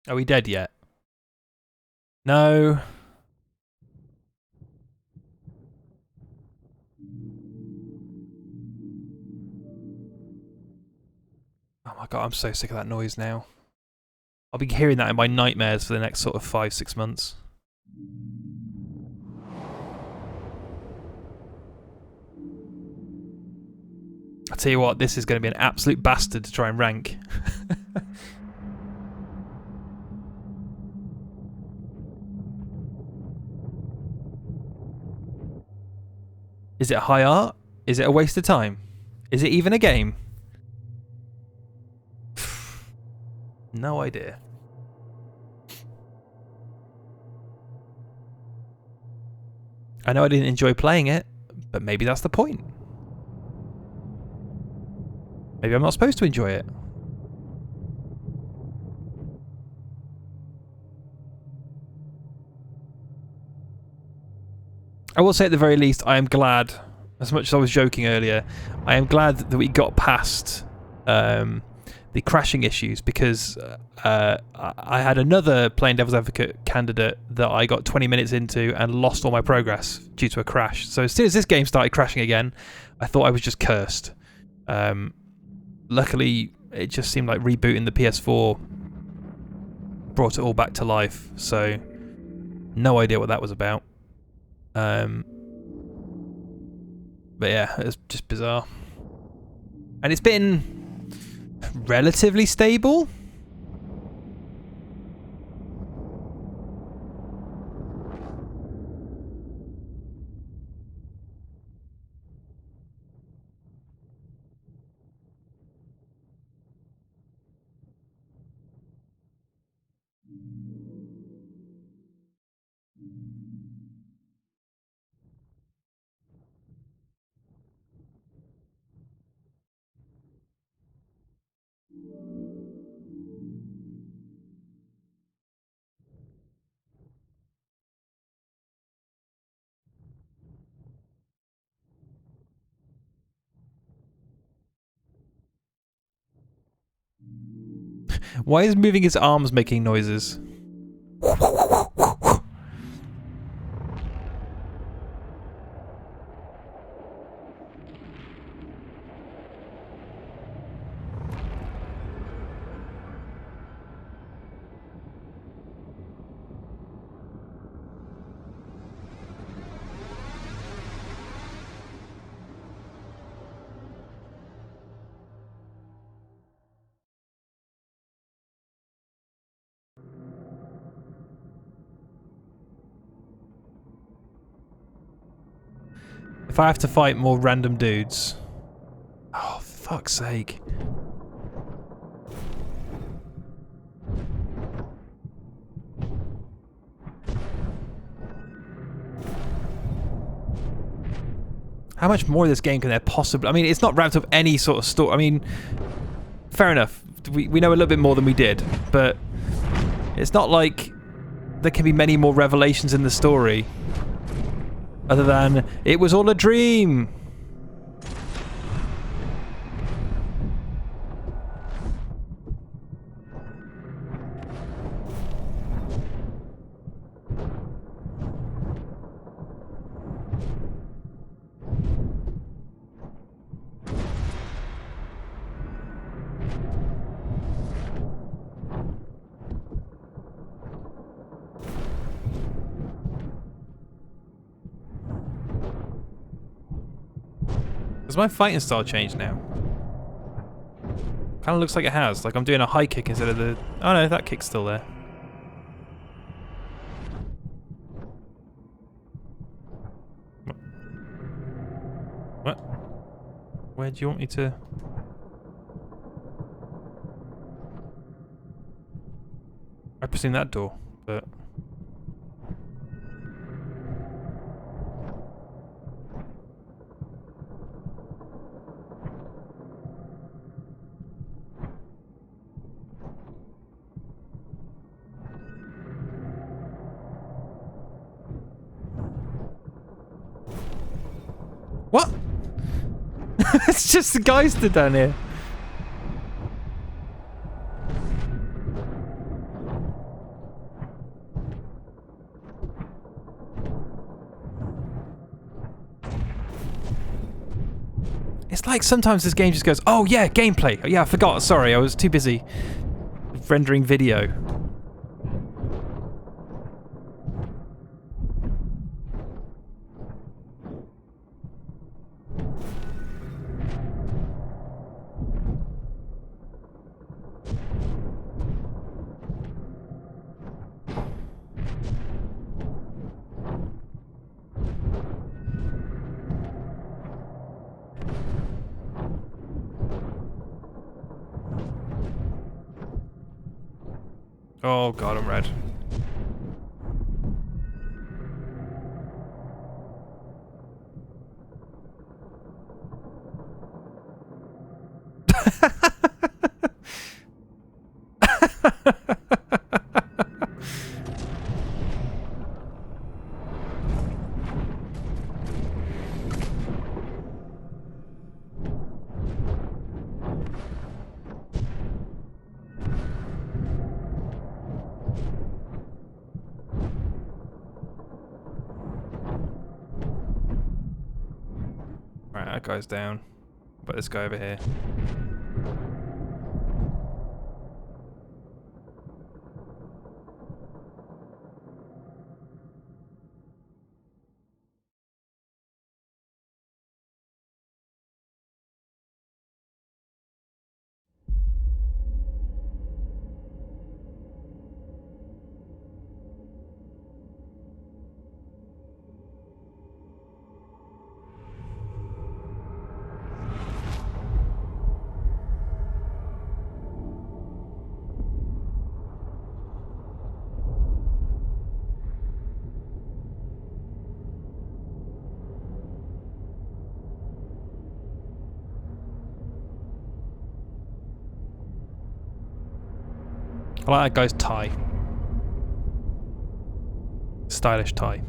Are we dead yet? No. Oh my god, I'm so sick of that noise now. I'll be hearing that in my nightmares for the next sort of 5-6 months. I tell you what, this is going to be an absolute bastard to try and rank. Is it high art? Is it a waste of time? Is it even a game? No idea. I know I didn't enjoy playing it, but maybe that's the point. Maybe I'm not supposed to enjoy it. I will say at the very least, I am glad, as much as I was joking earlier, I am glad that we got past the crashing issues, because I had another playing devil's advocate candidate that I got 20 minutes into and lost all my progress due to a crash. So as soon as this game started crashing again, I thought I was just cursed. Luckily, it just seemed like rebooting the PS4 brought it all back to life. So No idea what that was about. But yeah, it's just bizarre. And it's been relatively stable. Why is moving his arms making noises? If I have to fight more random dudes... Oh, for fuck's sake. How much more of this game can there possibly... I mean, it's not wrapped up any sort of story. I mean, fair enough. We know a little bit more than we did, but it's not like there can be many more revelations in the story. Other than, it was all a dream! Has my fighting style changed now? Kind of looks like it has. Like I'm doing a high kick instead of the... Oh no, that kick's still there. What? Where do you want me to... I'm pressing that door, but... What? It's just the guy stood down here. It's like sometimes this game just goes, oh yeah, gameplay. Oh, yeah, I forgot. Sorry, I was too busy rendering video. Oh god, I'm red. Right, that guy's down. But this guy over here. I like that guy's tie. Stylish tie.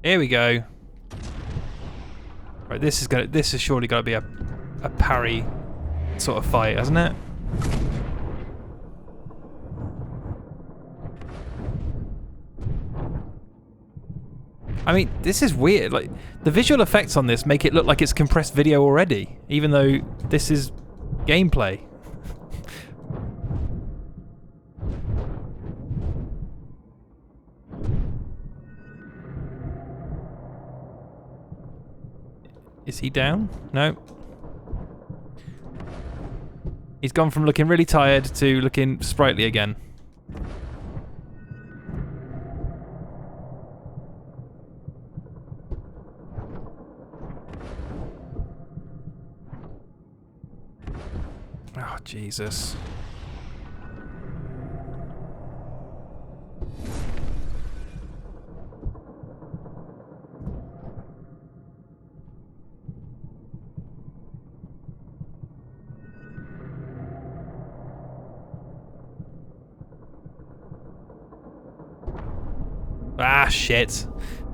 Here we go. Right, this is surely got to be a parry sort of fight, hasn't it? I mean, this is weird. Like, the visual effects on this make it look like it's compressed video already, even though this is gameplay. Is he down? No. He's gone from looking really tired to looking sprightly again. Oh, Jesus. Ah, shit.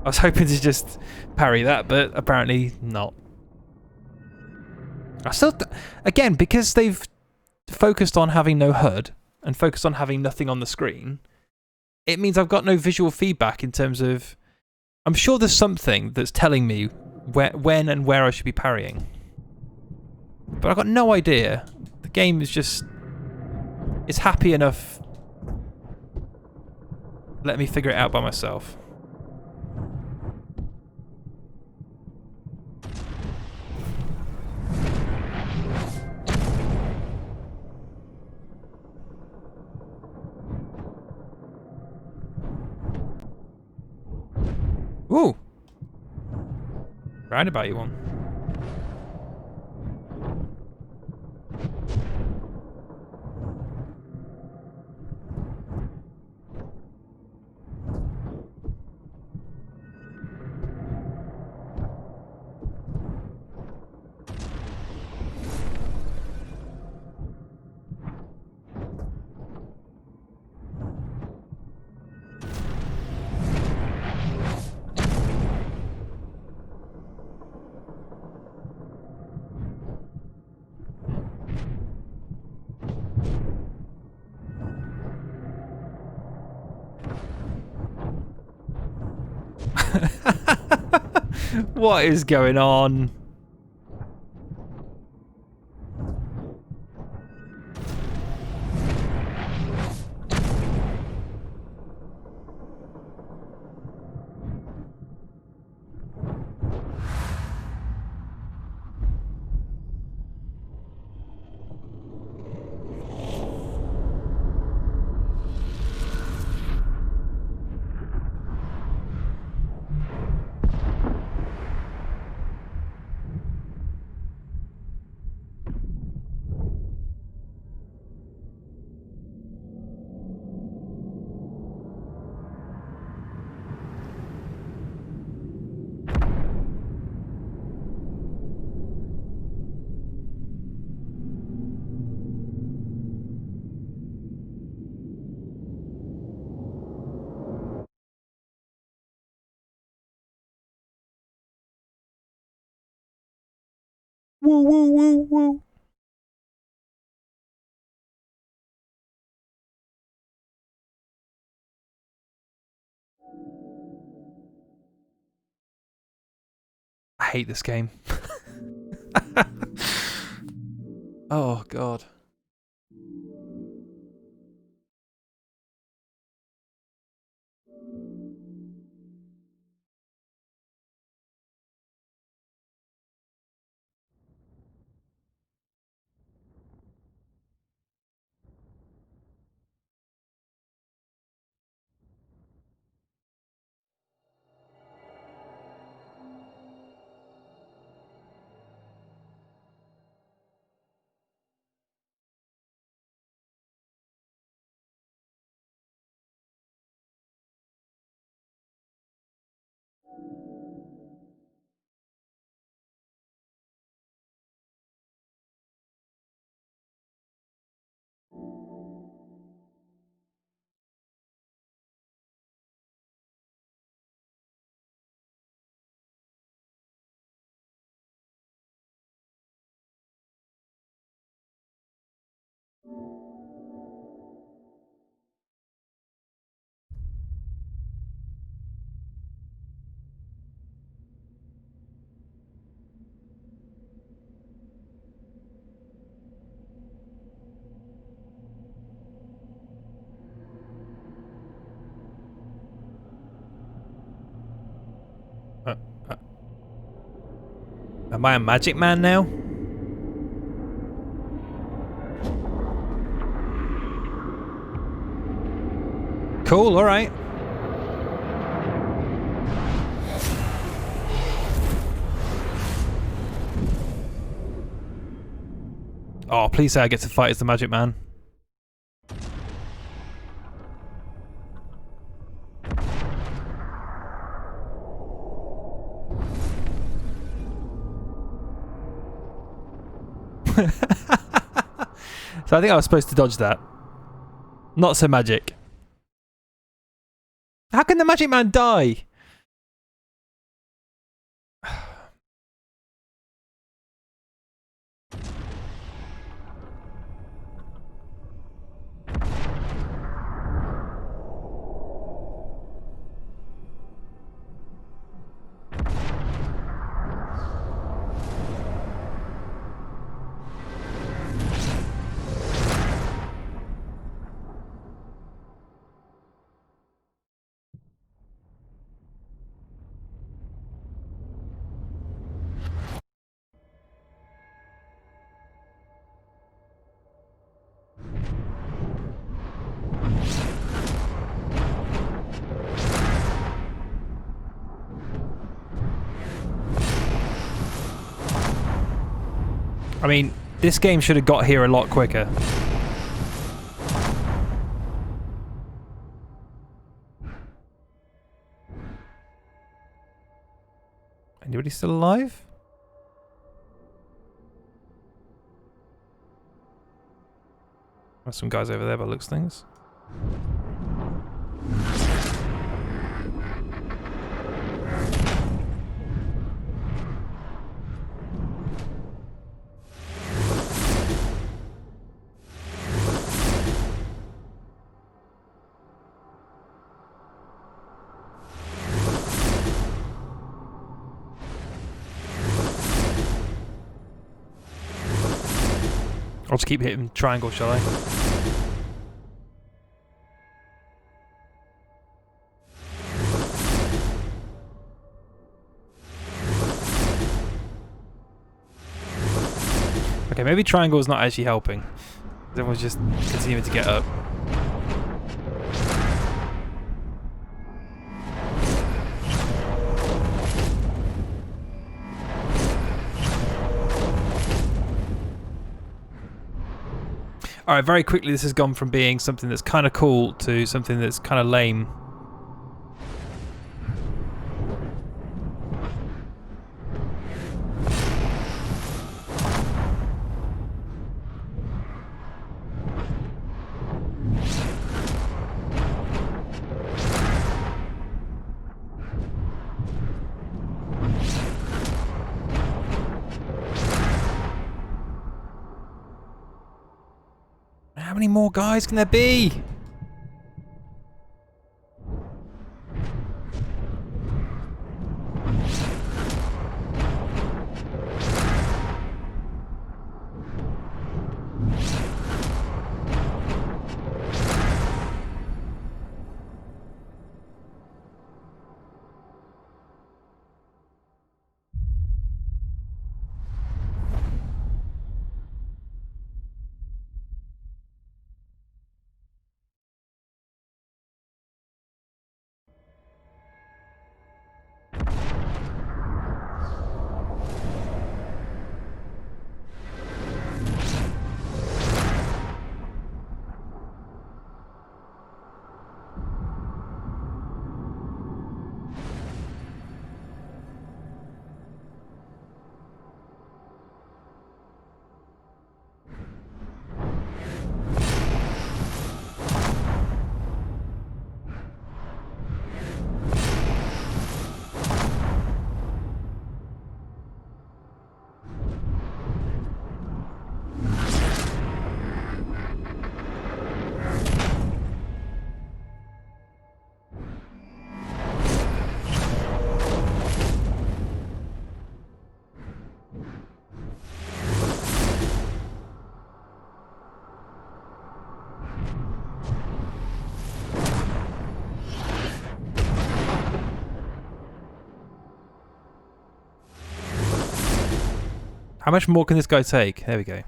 I was hoping to just parry that, but apparently not. I still... Again, because they've focused on having no HUD and focused on having nothing on the screen, it means I've got no visual feedback in terms of... I'm sure there's something that's telling me when and where I should be parrying. But I've got no idea. The game is just... It's happy enough. Let me figure it out by myself. Ooh! Right about you one. What is going on? Woo, woo, woo, woo. I hate this game. Oh, God. Am I a magic man now? Cool, alright. Oh, please say I get to fight as the magic man. So I think I was supposed to dodge that. Not so magic. How can the magic man die? I mean, this game should have got here a lot quicker. Anybody still alive? There's some guys over there by the looks of things. I'll just keep hitting triangle, shall I? Okay, maybe triangle is not actually helping. Everyone's just continuing to get up. Alright, very quickly this has gone from being something that's kind of cool to something that's kind of lame. How many more guys can there be? How much more can this guy take? There we go.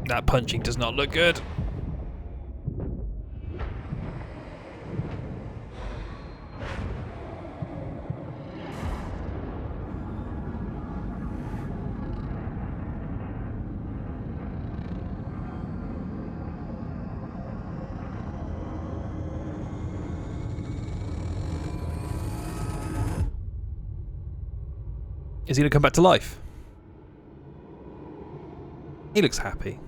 That punching does not look good. Is he going to come back to life? He looks happy.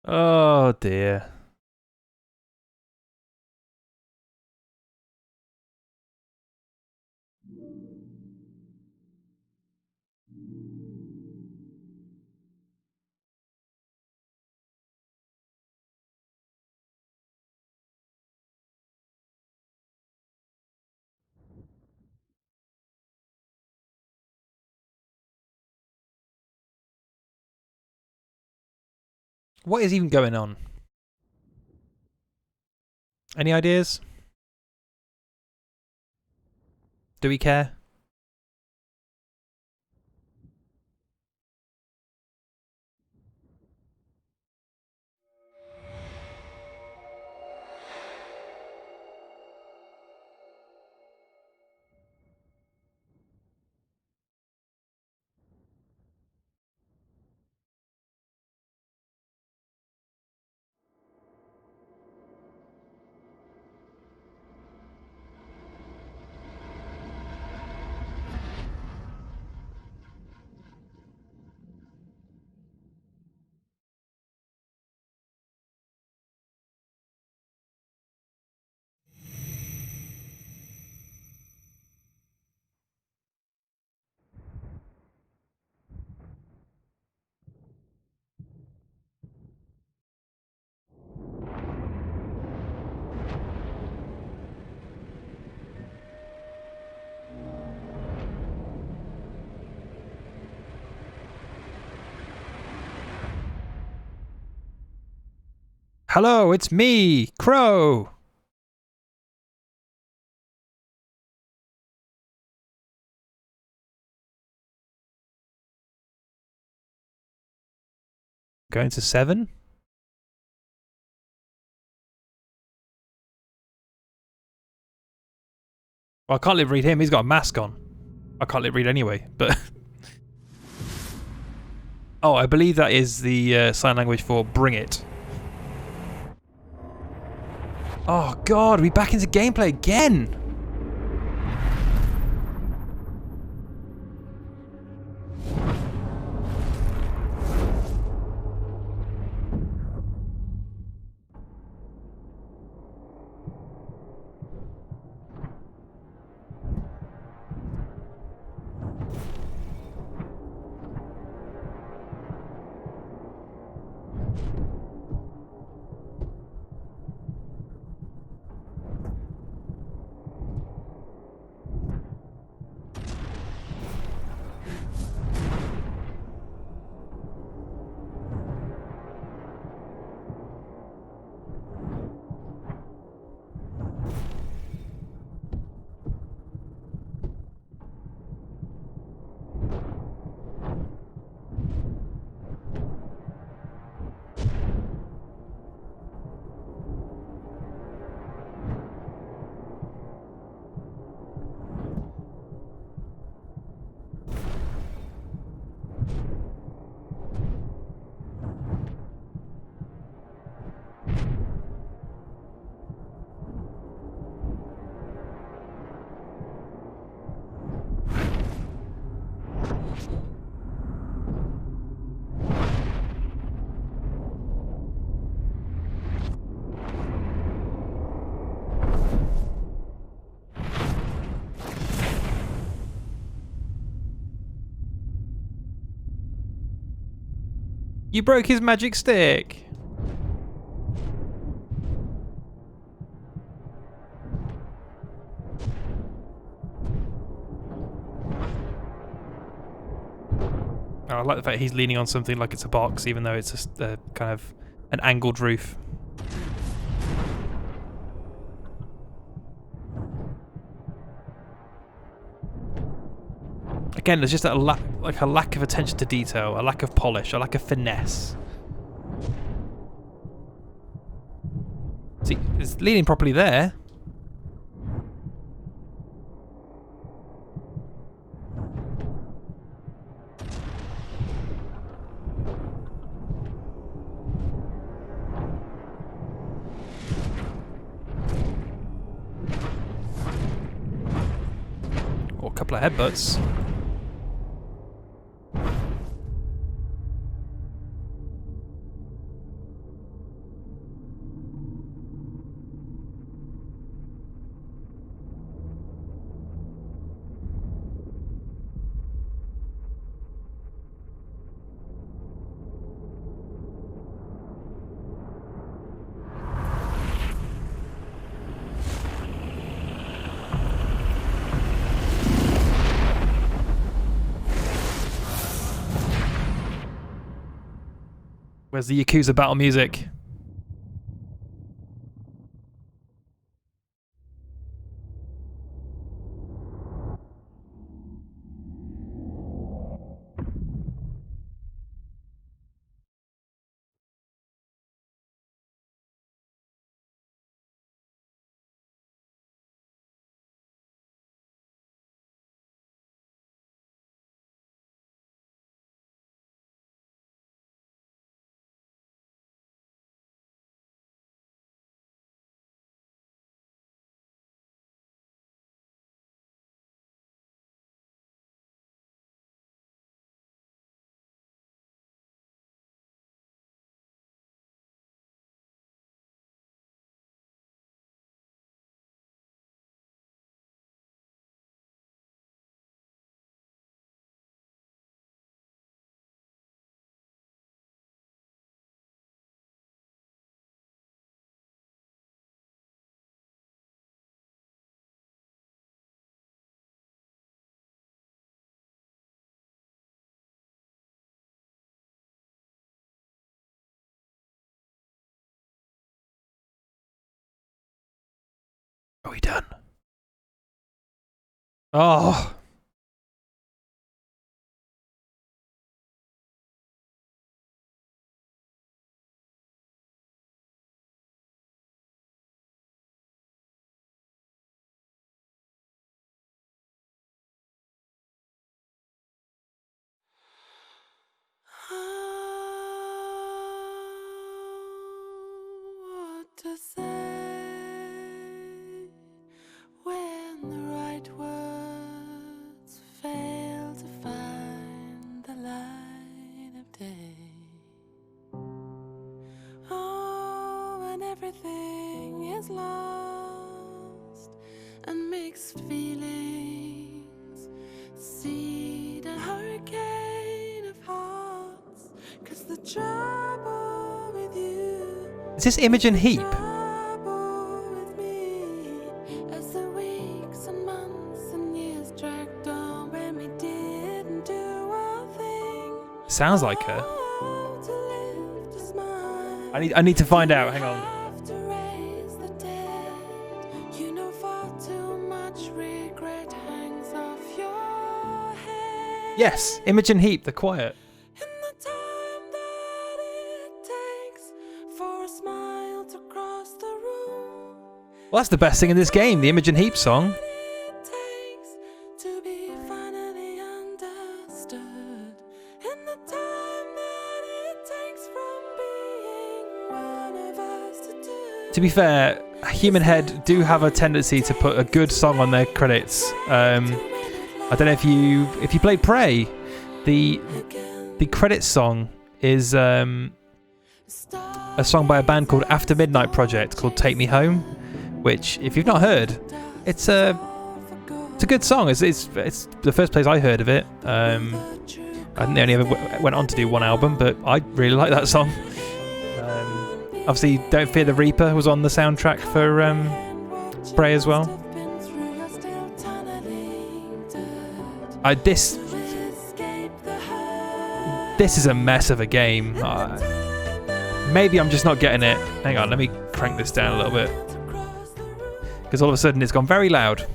Oh dear. What is even going on? Any ideas? Do we care? Hello, it's me, Crow. Going to 7? Well, I can't read him. He's got a mask on. I can't read anyway, but... Oh, I believe that is the sign language for bring it. Oh god, are we back into gameplay again? You broke his magic stick. Oh, I like the fact he's leaning on something like it's a box, even though it's just kind of an angled roof. Again, there's just a lack of attention to detail, a lack of polish, a lack of finesse. See, it's leaning properly there. Or a couple of headbutts. Where's the Yakuza battle music? Are we done? Oh. What to say when the right words fail to find the light of day? Oh, when everything is lost and mixed feelings seed a hurricane of hearts, 'cause the trouble with you Is this Imogen Heap? trouble with me, as the weeks and months and years dragged on when we didn't do a thing. Sounds like her. Oh, to lift a smile, I need to find out. Hang on. have to raise the dead. You know far too much regret hangs off your head. Yes, Imogen Heap, The Quiet. In the time that it takes for a smile to cross the room, Well, that's the best thing in this game, the Imogen Heap song. it takes to be finally understood. In the time that it takes from being one of us to do. To be fair, Human Head do have a tendency to put a good song on their credits. I don't know if you played Prey, the credits song is a song by a band called After Midnight Project called Take Me Home, which, if you've not heard, it's a good song. It's the first place I heard of it. I think they only ever went on to do one album, but I really like that song. Obviously, Don't Fear the Reaper was on the soundtrack for Prey as well. This is a mess of a game. Maybe I'm just not getting it. Hang on, let me crank this down a little bit. Because all of a sudden it's gone very loud.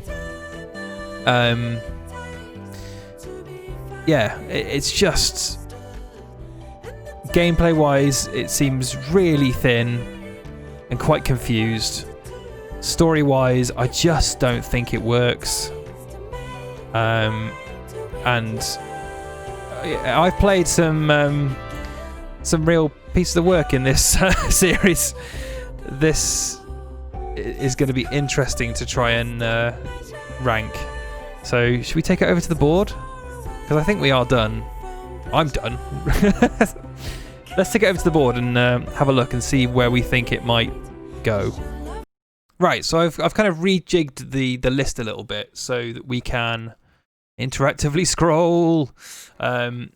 Yeah, it's just... Gameplay-wise, it seems really thin and quite confused. Story-wise, I just don't think it works. And I've played some real pieces of work in this series. This is going to be interesting to try and rank. So, should we take it over to the board? Because I think we are done. I'm done. Let's take it over to the board and have a look and see where we think it might go. Right, so I've kind of rejigged the list a little bit so that we can interactively scroll. I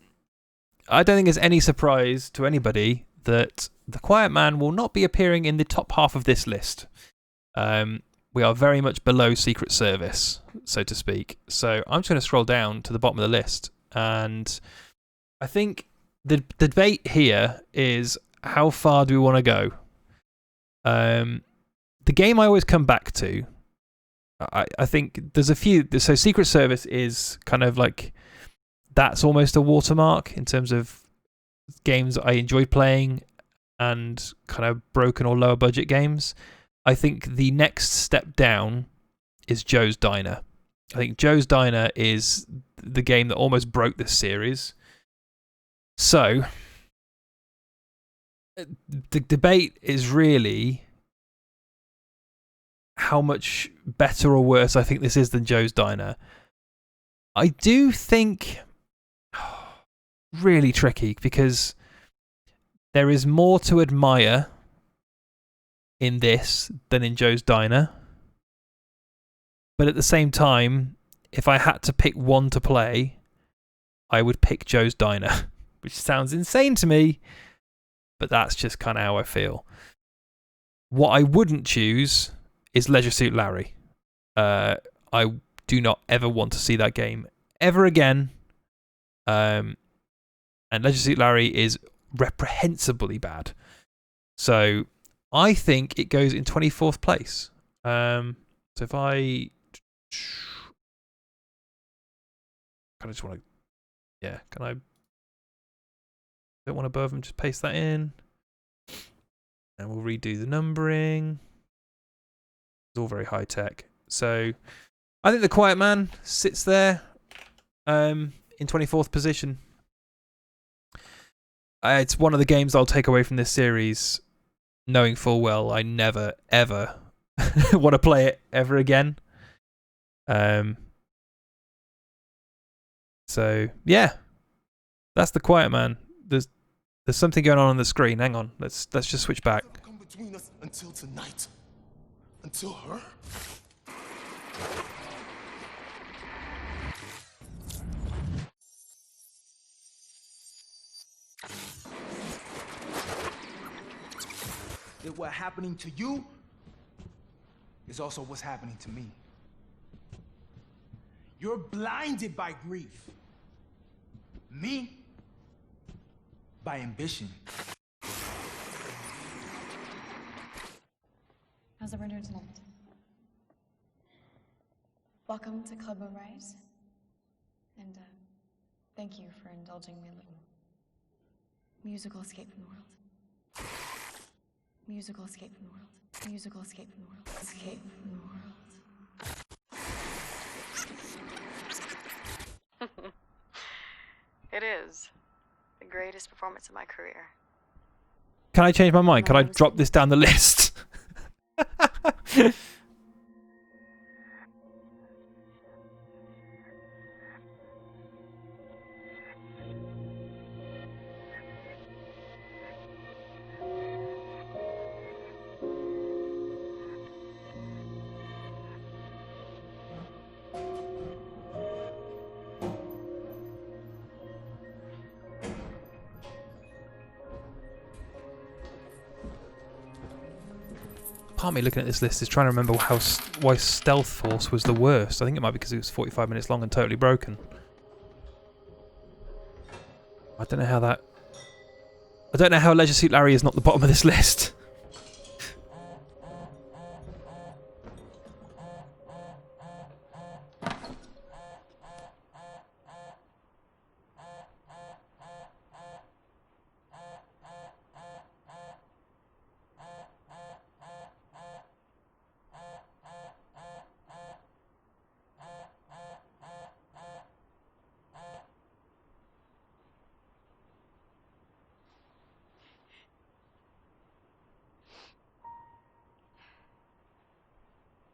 don't think it's any surprise to anybody that The Quiet Man will not be appearing in the top half of this list. We are very much below Secret Service, so to speak. So I'm just going to scroll down to the bottom of the list, and I think the debate here is how far do we want to go? The game I always come back to, I think there's a few. So Secret Service is kind of like, that's almost a watermark in terms of games I enjoy playing and kind of broken or lower budget games. I think the next step down is Joe's Diner. I think Joe's Diner is the game that almost broke this series. So, the debate is really how much better or worse I think this is than Joe's Diner. I do think really tricky because there is more to admire in this than in Joe's Diner. But at the same time, if I had to pick one to play, I would pick Joe's Diner, which sounds insane to me, but that's just kind of how I feel. What I wouldn't choose is Leisure Suit Larry. I do not ever want to see that game ever again. And Leisure Suit Larry is reprehensibly bad. So I think it goes in 24th place. So if I kind of just want to, yeah, can I don't want above and just paste that in, and we'll redo the numbering. It's all very high tech. So I think The Quiet Man sits there in 24th position. It's one of the games I'll take away from this series, knowing full well I never, ever want to play it ever again. So, yeah. That's The Quiet Man. There's something going on the screen. Hang on. Let's just switch back. Come between us until tonight. Until her? That what's happening to you is also what's happening to me. You're blinded by grief. Me, by ambition. How's everyone doing tonight? Welcome to Club Moonrise. And thank you for indulging me a little musical escape from the world. Musical escape from the world. Musical escape from the world. Escape from the world. It is the greatest performance of my career. Can I change my mind? Can I drop this down the list? part of me looking at this list is trying to remember why Stealth Force was the worst. I think it might be because it was 45 minutes long and totally broken. I don't know how that... I don't know how Leisure Suit Larry is not the bottom of this list.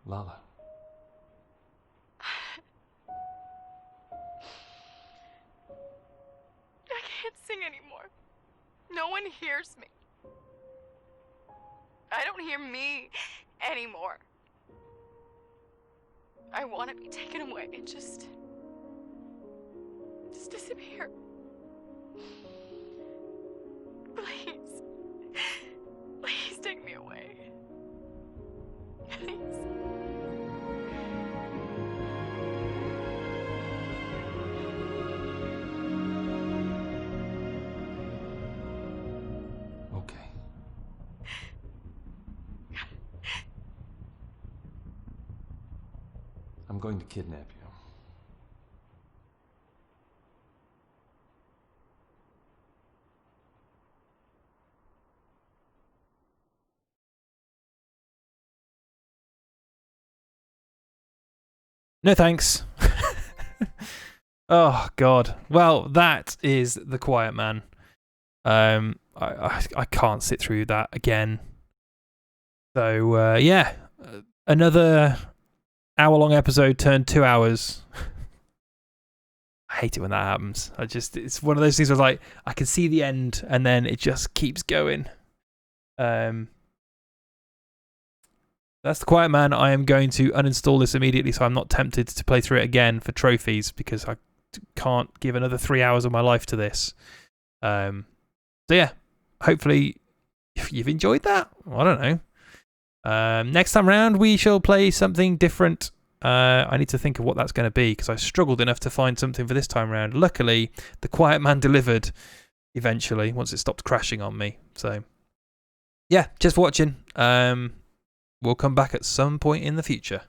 Lala. I can't sing anymore. No one hears me. I don't hear me anymore. I want to be taken away and just disappear. Please. Please take me away. Please. Okay. I'm going to kidnap you. No thanks. Oh God. Well, that is The Quiet Man. I can't sit through that again. So yeah, another hour-long episode turned 2 hours. I hate it when that happens. It's one of those things where like I can see the end and then it just keeps going. That's The Quiet Man. I am going to uninstall this immediately so I'm not tempted to play through it again for trophies because I can't give another 3 hours of my life to this. So yeah, hopefully if you've enjoyed that. I don't know. Next time round we shall play something different. I need to think of what that's going to be because I struggled enough to find something for this time round. Luckily, The Quiet Man delivered eventually once it stopped crashing on me. So yeah, just watching. We'll come back at some point in the future.